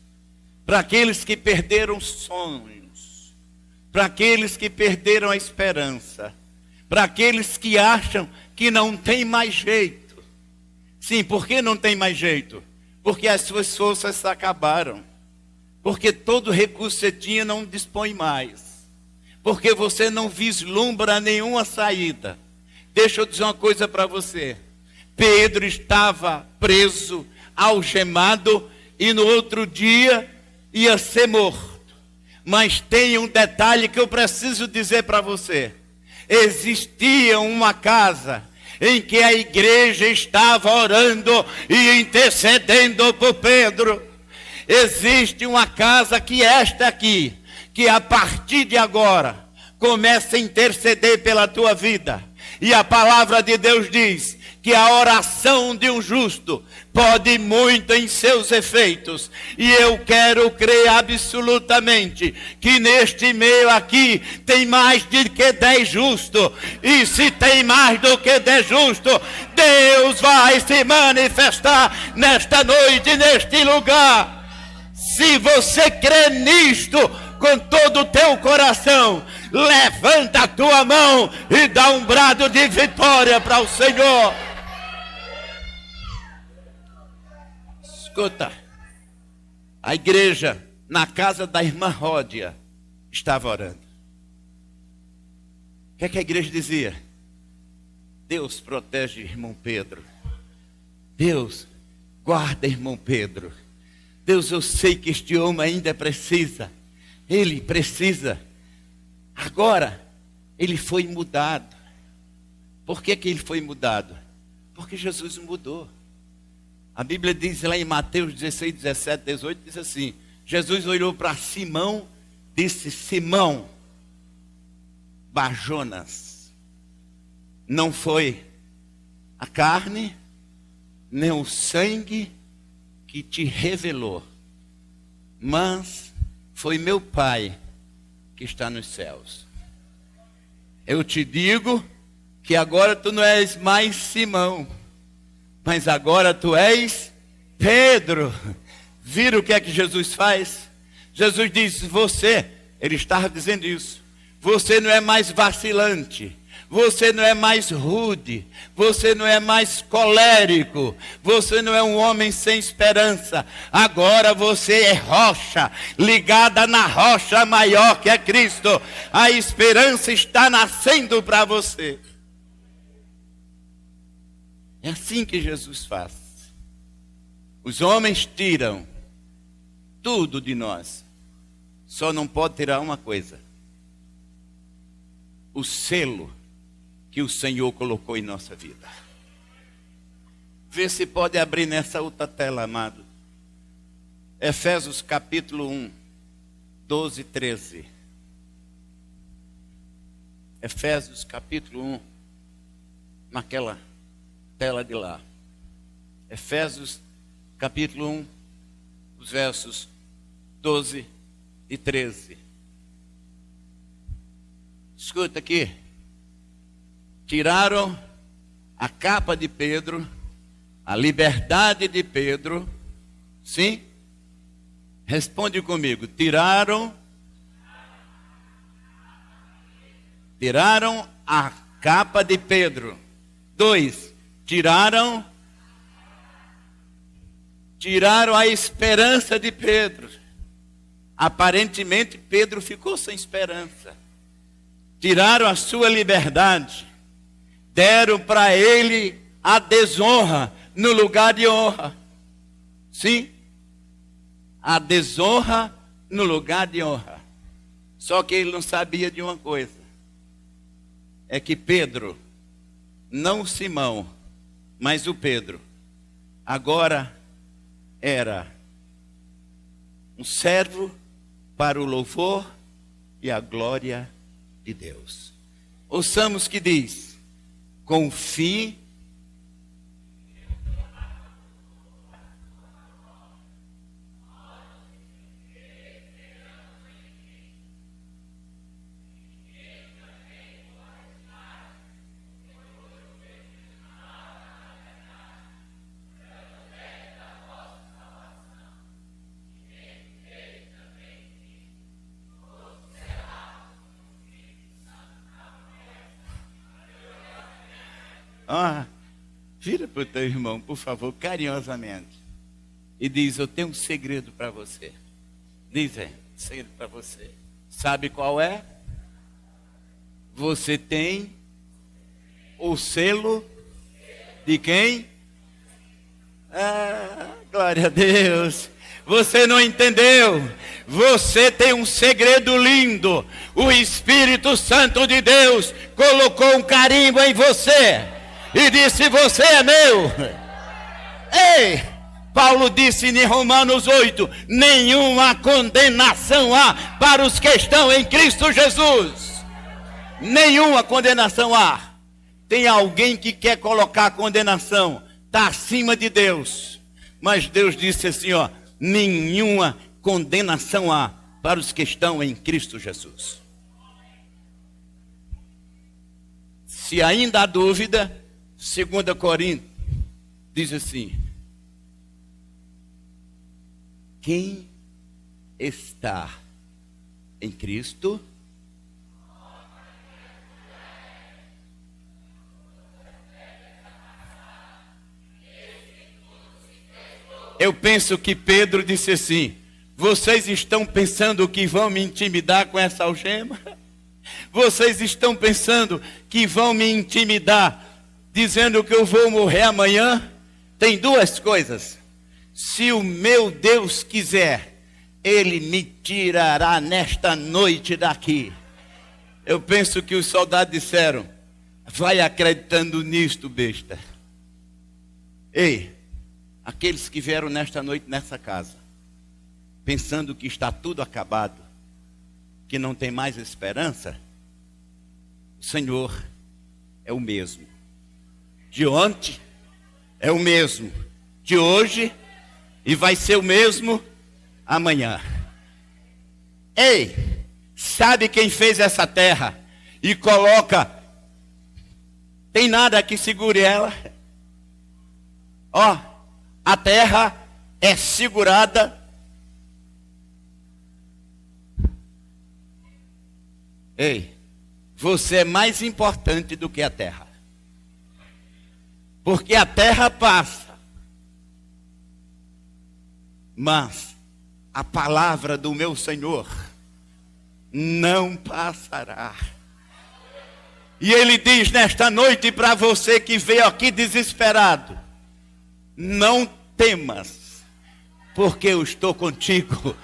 Para aqueles que perderam sonhos, para aqueles que perderam a esperança, para aqueles que acham que não tem mais jeito. Sim, por que não tem mais jeito? Porque as suas forças se acabaram. Porque todo recurso que você tinha não dispõe mais. Porque você não vislumbra nenhuma saída. Deixa eu dizer uma coisa para você. Pedro estava preso, algemado, e no outro dia ia ser morto. Mas tem um detalhe que eu preciso dizer para você. Existia uma casa em que a igreja estava orando e intercedendo por Pedro. Existe uma casa que esta aqui, que a partir de agora começa a interceder pela tua vida. E a palavra de Deus diz que a oração de um justo pode muito em seus efeitos. E eu quero crer absolutamente que neste meio aqui tem mais do que 10 justos. E se tem mais do que 10 justos, Deus vai se manifestar nesta noite, neste lugar. Se você crê nisto com todo o teu coração, levanta a tua mão e dá um brado de vitória para o Senhor. Escuta, a igreja na casa da irmã Ródia estava orando. O que é que a igreja Deus protege irmão Pedro. Deus Guarda, irmão Pedro. Deus, eu sei que este homem ainda precisa. Ele precisa. Agora, ele foi mudado. Por que ele foi mudado? Porque Jesus mudou. A Bíblia diz lá em Mateus 16, 17, 18, diz assim: Jesus olhou para Simão, disse: Simão, Barjonas, não foi a carne, nem o sangue que te revelou, mas foi meu Pai que está nos céus. Eu te digo que agora tu não és mais Simão, mas agora tu és Pedro. Viram o que é que Jesus faz? Jesus diz: você, ele estava dizendo isso, você não é mais vacilante, você não é mais rude, você não é mais colérico, você não é um homem sem esperança. Agora você é rocha, ligada na rocha maior que é Cristo. A esperança está nascendo para você. É assim que Jesus faz. Os homens tiram tudo de nós, só não pode tirar uma coisa: o selo que o Senhor colocou em nossa vida. Vê se pode abrir nessa outra tela, amado. Efésios capítulo 1, 12 e 13. Efésios capítulo 1, naquela tela de lá. Efésios capítulo 1, os versos 12 e 13. Escuta aqui. Tiraram a capa de Pedro, a liberdade de Pedro. Sim? Responde comigo. Tiraram a capa de Pedro. 2. Tiraram a esperança de Pedro. Aparentemente Pedro ficou sem esperança. Tiraram a sua liberdade. Deram para ele a desonra no lugar de honra. Sim? A desonra no lugar de honra. Só que ele não sabia de uma coisa. É que Pedro, não Simão, mas o Pedro, agora era um servo para o louvor e a glória de Deus. Ouçamos que diz: confie vira para o teu irmão, por favor, carinhosamente, e diz: eu tenho um segredo para você. Diz aí, segredo para você. Sabe qual é? Você tem o selo de quem? Glória a Deus. Você não entendeu? Você tem um segredo lindo. O Espírito Santo de Deus colocou um carimbo em você e disse: você é meu. Ei, Paulo disse em Romanos 8: nenhuma condenação há para os que estão em Cristo Jesus. Nenhuma condenação há. Tem alguém que quer colocar condenação, está acima de Deus. Mas Deus disse assim, ó: nenhuma condenação há para os que estão em Cristo Jesus. Se ainda há dúvida, 2 Coríntios diz assim: quem está em Cristo eu penso que Pedro disse assim: vocês estão pensando que vão me intimidar com essa algema? Vocês estão pensando que vão me intimidar dizendo que eu vou morrer amanhã? Tem duas coisas. se o meu Deus quiser, Ele me tirará nesta noite daqui. Eu penso que os soldados disseram: vai acreditando nisto, besta. Ei, aqueles que vieram nesta noite nessa casa, pensando que está tudo acabado, que não tem mais esperança, o Senhor é o mesmo. De ontem é o mesmo, de hoje, e vai ser o mesmo amanhã. Ei, sabe quem fez essa terra e coloca, tem nada que segure ela? Ó, a terra é segurada. Ei, você é mais importante do que a terra. Porque a terra passa, mas a palavra do meu Senhor não passará. E Ele diz nesta noite para você que veio aqui desesperado: não temas, porque eu estou contigo.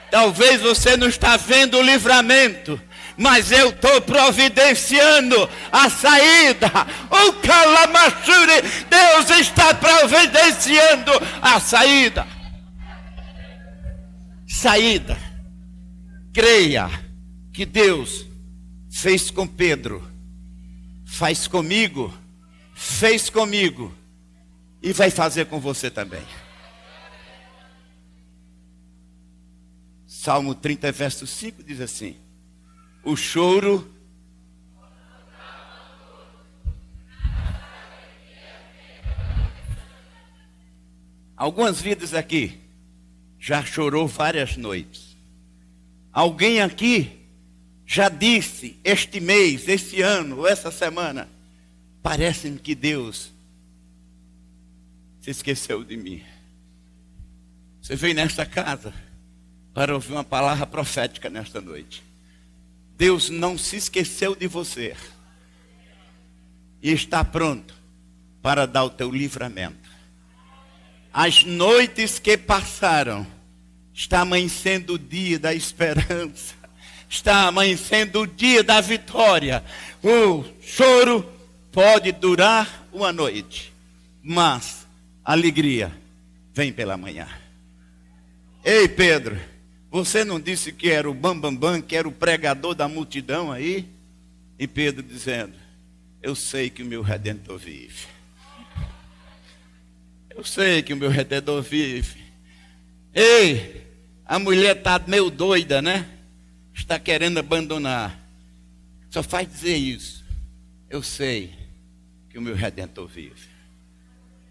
Talvez você não está vendo o livramento, mas eu estou providenciando a saída. O Calamachuri, Deus está providenciando a saída. Saída. Creia que Deus fez com Pedro, faz comigo, fez comigo e vai fazer com você também. Salmo 30, verso 5 diz assim: o choro algumas vidas aqui já chorou várias noites. Alguém aqui já disse este mês, este ano, essa semana: parece-me que Deus se esqueceu de mim. Você veio nesta casa para ouvir uma palavra profética nesta noite. Deus não se esqueceu de você e está pronto para dar o teu livramento. As noites que passaram, está amanhecendo o dia da esperança, está amanhecendo o dia da vitória. O choro pode durar uma noite, mas a alegria vem pela manhã. Ei, Pedro, você não disse que era o bambambam, que era o pregador da multidão aí? E Pedro dizendo: eu sei que o meu Redentor vive. Eu sei que o meu Redentor vive. Ei, a mulher está meio doida, né? Está querendo abandonar. Só faz dizer isso: eu sei que o meu Redentor vive.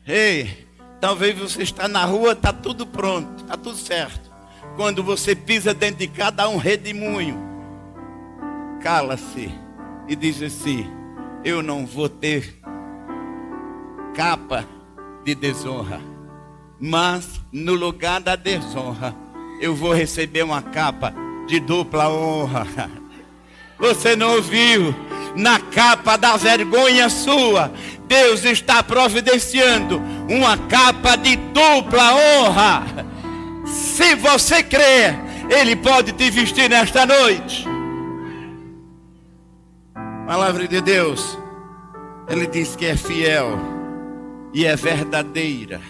Ei, talvez você está na rua, está tudo pronto, está tudo certo. Quando você pisa dentro de casa, dá um redemoinho. Cala-se e diz assim: eu não vou ter capa de desonra, mas no lugar da desonra, eu vou receber uma capa de dupla honra. Você não ouviu? Na capa da vergonha sua, Deus está providenciando uma capa de dupla honra. Se você crer, Ele pode te vestir nesta noite. A palavra de Deus, Ele diz que é fiel e é verdadeira,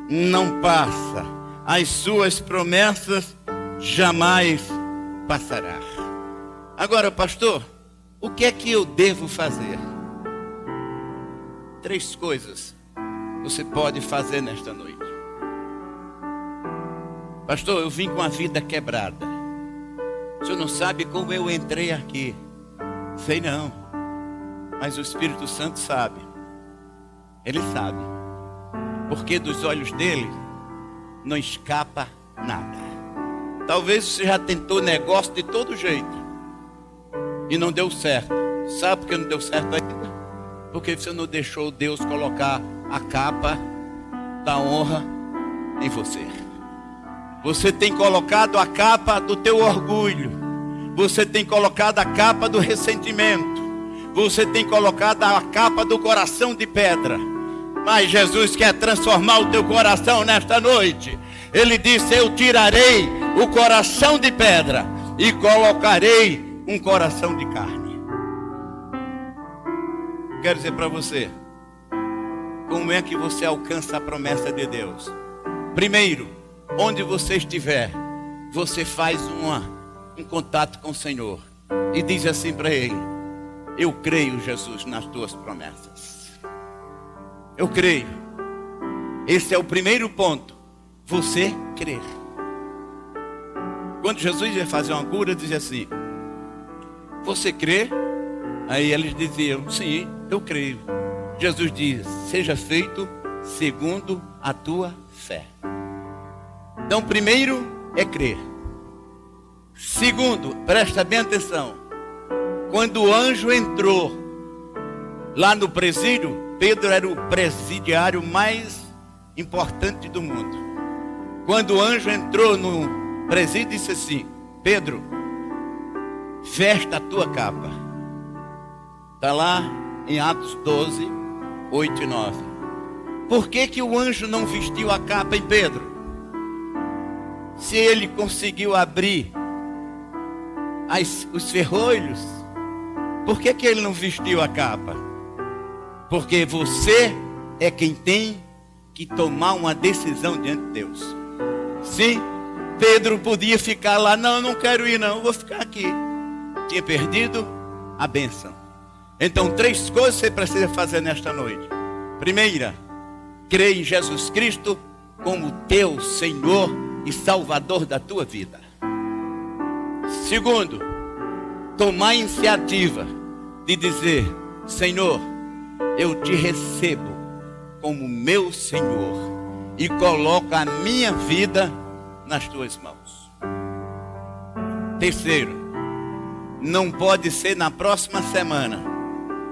não passa, as suas promessas jamais passará. Agora, pastor, o que é que eu devo fazer? 3 coisas você pode fazer nesta noite. Pastor, eu vim com a vida quebrada. O senhor não sabe como eu entrei aqui. Sei não, mas o Espírito Santo sabe. Ele sabe, porque dos olhos dele não escapa nada. Talvez você já tentou negócio de todo jeito e não deu certo. Sabe por que não deu certo ainda? Porque você não deixou Deus colocar a capa da honra em você. Você tem colocado a capa do teu orgulho. Você tem colocado a capa do ressentimento. Você tem colocado a capa do coração de pedra. Mas Jesus quer transformar o teu coração nesta noite. Ele disse: eu tirarei o coração de pedra e colocarei um coração de carne. Quero dizer para você, como é que você alcança a promessa de Deus? Primeiro, onde você estiver, você faz um contato com o Senhor e diz assim para Ele: eu creio, Jesus, nas tuas promessas. Eu creio. Esse é o primeiro ponto. Você crer. Quando Jesus ia fazer uma cura, dizia assim: você crê? Aí eles diziam: sim, eu creio. Jesus diz: seja feito segundo a tua fé. Então, primeiro é crer. Segundo, presta bem atenção. Quando o anjo entrou lá no presídio, Pedro era o presidiário mais importante do mundo. Quando o anjo entrou no presídio, disse assim: Pedro, veste a tua capa. Está lá em Atos 12, 8 e 9. Por que o anjo não vestiu a capa em Pedro? Se ele conseguiu abrir os ferrolhos, por que ele não vestiu a capa? Porque você é quem tem que tomar uma decisão diante de Deus. Sim, Pedro podia ficar lá: não quero ir não, vou ficar aqui. Tinha perdido a bênção. Então, 3 coisas você precisa fazer nesta noite. Primeira, crer em Jesus Cristo como teu Senhor e Salvador da tua vida. Segundo, tomar a iniciativa de dizer: Senhor, eu te recebo como meu Senhor e coloco a minha vida nas tuas mãos. Terceiro, não pode ser na próxima semana.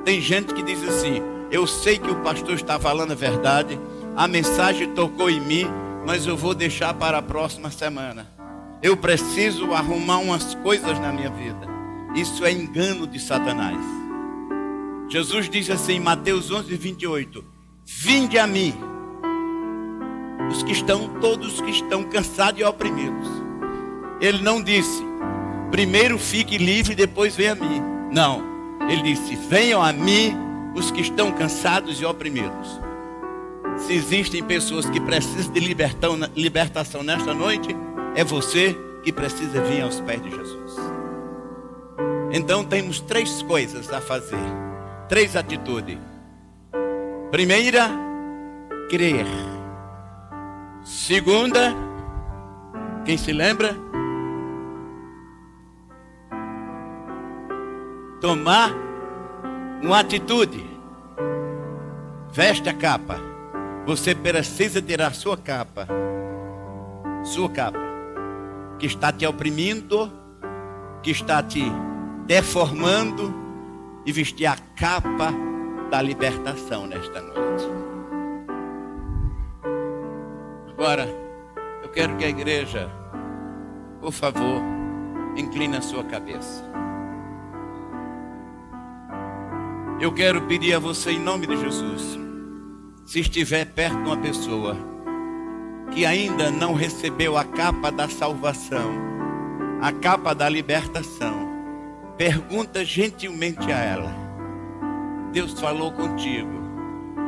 Tem gente que diz assim: eu sei que o pastor está falando a verdade, a mensagem tocou em mim, mas eu vou deixar para a próxima semana. Eu preciso arrumar umas coisas na minha vida. Isso é engano de Satanás. Jesus disse assim em Mateus 11, 28: vinde a mim, todos que estão cansados e oprimidos. Ele não disse: primeiro fique livre, depois venha a mim. Não, ele disse: venham a mim os que estão cansados e oprimidos. Se existem pessoas que precisam de libertação nesta noite, é você que precisa vir aos pés de Jesus. Então temos 3 coisas a fazer, 3 atitudes. Primeira, crer. Segunda, quem se lembra? Tomar uma atitude. Veste a capa. Você precisa tirar sua capa, que está te oprimindo, que está te deformando, e vestir a capa da libertação nesta noite. Agora, eu quero que a igreja, por favor, incline a sua cabeça. Eu quero pedir a você, em nome de Jesus, se estiver perto de uma pessoa que ainda não recebeu a capa da salvação, a capa da libertação, pergunta gentilmente a ela: Deus falou contigo,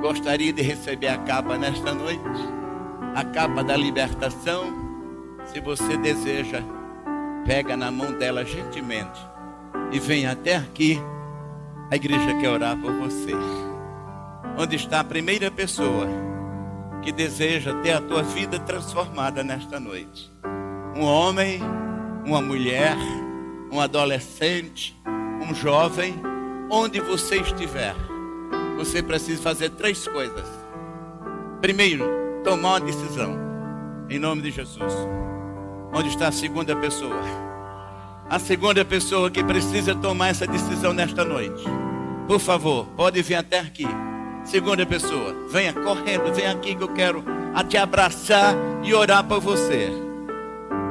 gostaria de receber a capa nesta noite? A capa da libertação? Se você deseja, pega na mão dela gentilmente e vem até aqui. A igreja quer orar por você. Onde está a primeira pessoa que deseja ter a tua vida transformada nesta noite? Um homem, uma mulher, um adolescente, um jovem, onde você estiver, você precisa fazer 3 coisas. Primeiro, tomar uma decisão, em nome de Jesus. Onde está a segunda pessoa? A segunda pessoa que precisa tomar essa decisão nesta noite, por favor, pode vir até aqui. Segunda pessoa, venha correndo, venha aqui que eu quero te abraçar e orar por você.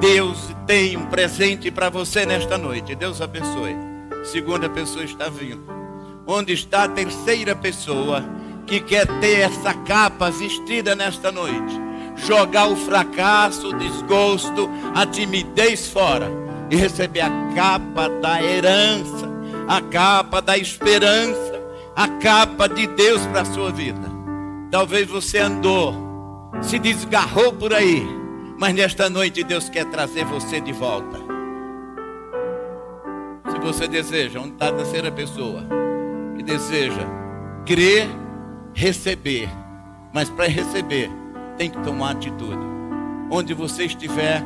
Deus tem um presente para você nesta noite. Deus abençoe. Segunda pessoa está vindo. Onde está a terceira pessoa que quer ter essa capa vestida nesta noite, jogar o fracasso, o desgosto, a timidez fora e receber a capa da herança, a capa da esperança, a capa de Deus para a sua vida. Talvez você andou, se desgarrou por aí, mas nesta noite Deus quer trazer você de volta. Se você deseja, onde está a terceira pessoa que deseja crer, receber, mas para receber tem que tomar atitude. Onde você estiver,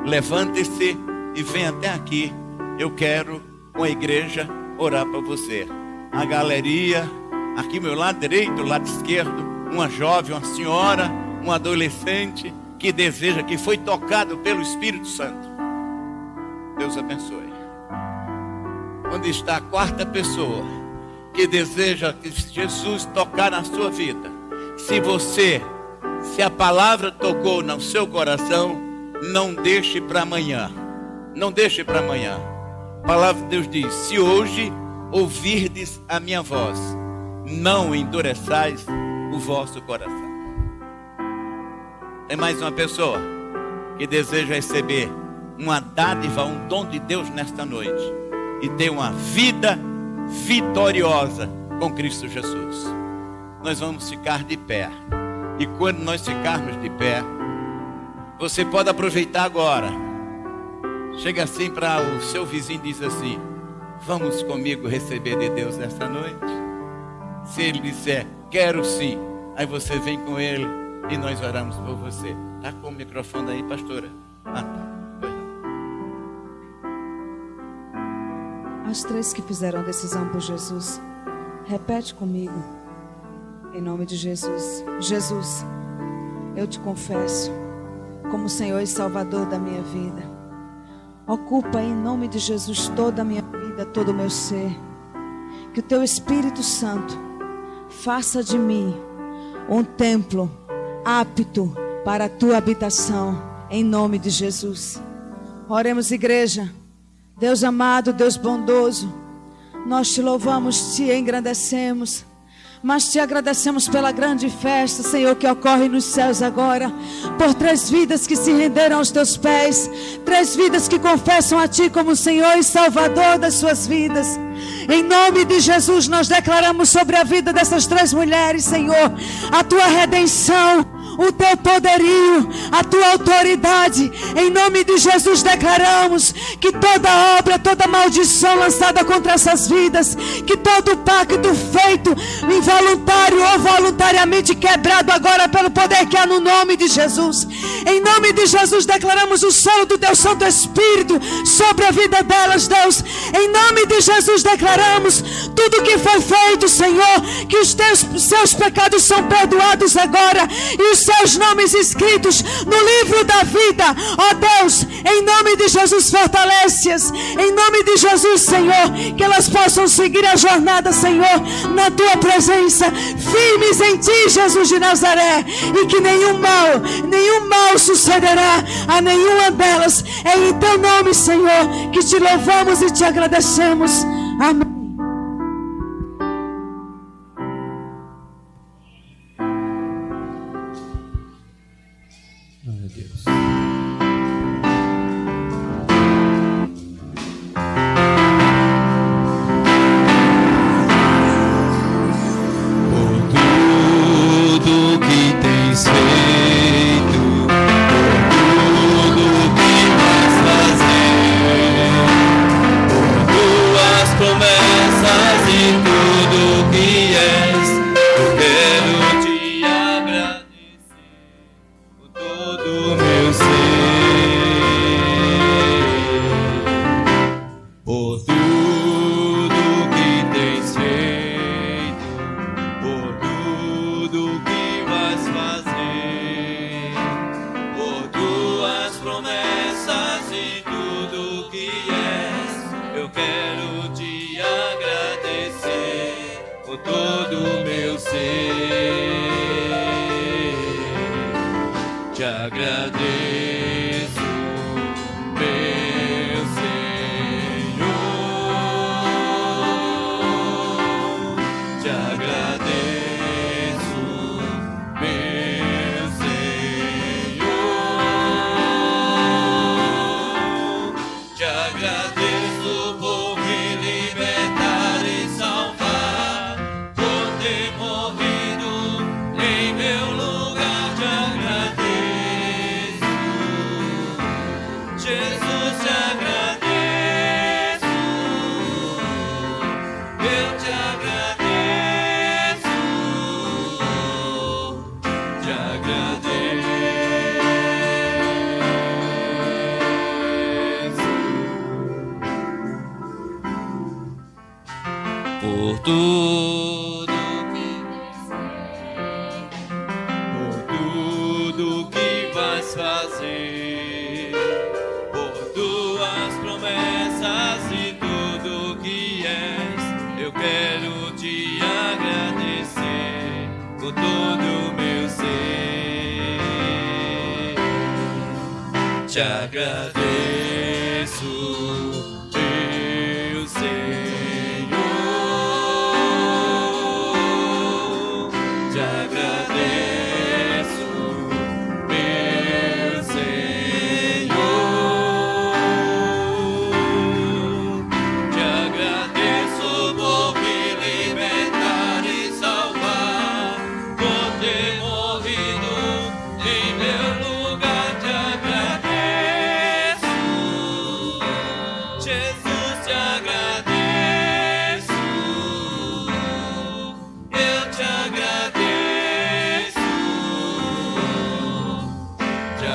levante-se e venha até aqui. Eu quero, com a igreja, orar para você. A galeria, aqui meu lado direito, lado esquerdo, uma jovem, uma senhora, um adolescente que deseja, que foi tocado pelo Espírito Santo. Deus abençoe. Onde está a quarta pessoa que deseja que Jesus tocar na sua vida? Se a palavra tocou no seu coração, não deixe para amanhã. Não deixe para amanhã. A palavra de Deus diz: se hoje ouvirdes a minha voz, não endureçais o vosso coração. Tem mais uma pessoa que deseja receber uma dádiva, um dom de Deus nesta noite e ter uma vida vitoriosa com Cristo Jesus. Nós vamos ficar de pé. E quando nós ficarmos de pé, você pode aproveitar agora. Chega assim para o seu vizinho e diz assim: vamos comigo receber de Deus nesta noite? Se ele disser, quero sim, aí você vem com ele e nós oramos por você. Está com o microfone aí, pastora? Ah, tá. As três que fizeram a decisão por Jesus, repete comigo, em nome de Jesus. Jesus, eu te confesso como Senhor e Salvador da minha vida. Ocupa em nome de Jesus toda a minha vida, todo o meu ser. Que o teu Espírito Santo faça de mim um templo apto para a tua habitação, em nome de Jesus. Oremos, igreja. Deus amado, Deus bondoso, nós te louvamos, te engrandecemos, mas te agradecemos pela grande festa, Senhor, que ocorre nos céus agora, por 3 vidas que se renderam aos teus pés, 3 vidas que confessam a ti como Senhor e Salvador das suas vidas. Em nome de Jesus, nós declaramos sobre a vida dessas 3 mulheres, Senhor, a tua redenção, o teu poderio, a tua autoridade. Em nome de Jesus declaramos que toda obra, toda maldição lançada contra essas vidas, que todo pacto feito involuntário ou voluntariamente quebrado agora pelo poder que há no nome de Jesus. Em nome de Jesus declaramos o selo do teu Santo Espírito sobre a vida delas, Deus. Em nome de Jesus declaramos tudo que foi feito, Senhor, que os seus pecados são perdoados agora e os seus nomes escritos no livro da vida. Ó Deus, em nome de Jesus fortalece-as, em nome de Jesus, Senhor, que elas possam seguir a jornada, Senhor, na tua presença, firmes em ti, Jesus de Nazaré, e que nenhum mal sucederá a nenhuma delas. É em teu nome, Senhor, que te louvamos e te agradecemos. Amém. tudo que vais fazer, por tuas promessas e tudo que és. Eu quero te agradecer com todo o meu ser. Te agradeço, meu Senhor. Te agradeço, meu Senhor. Te agradeço por me libertar e salvar, por ter morrido em meu lugar. Te agradeço, Jesus, te agradeço. Eu te agradeço, te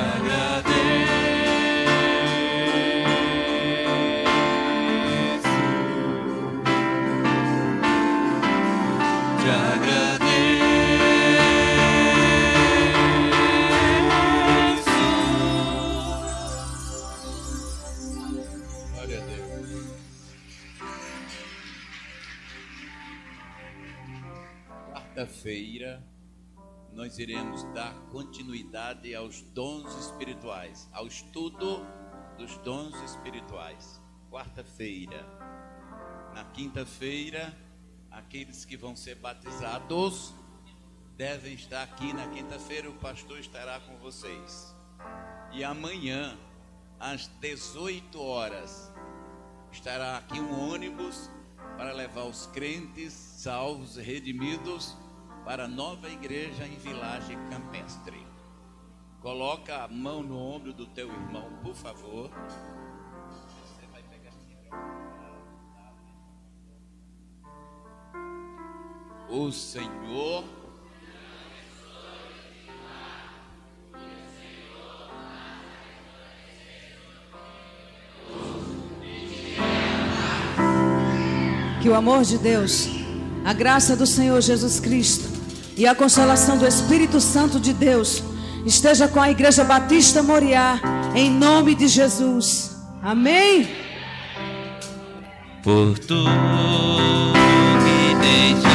Glória a Deus. Quarta-feira, nós iremos dar continuidade aos dons espirituais, ao estudo dos dons espirituais. Quarta-feira. Na quinta-feira, aqueles que vão ser batizados devem estar aqui. Na quinta-feira, o pastor estará com vocês. E amanhã, às 18 horas, estará aqui um ônibus para levar os crentes salvos e redimidos para a nova igreja em Village Campestre. Coloca a mão no ombro do teu irmão, por favor. Você vai pegar o Senhor Que o amor de Deus, a graça do Senhor Jesus Cristo e a consolação do Espírito Santo de Deus esteja com a Igreja Batista Moriá, em nome de Jesus. Amém? por tudo que tens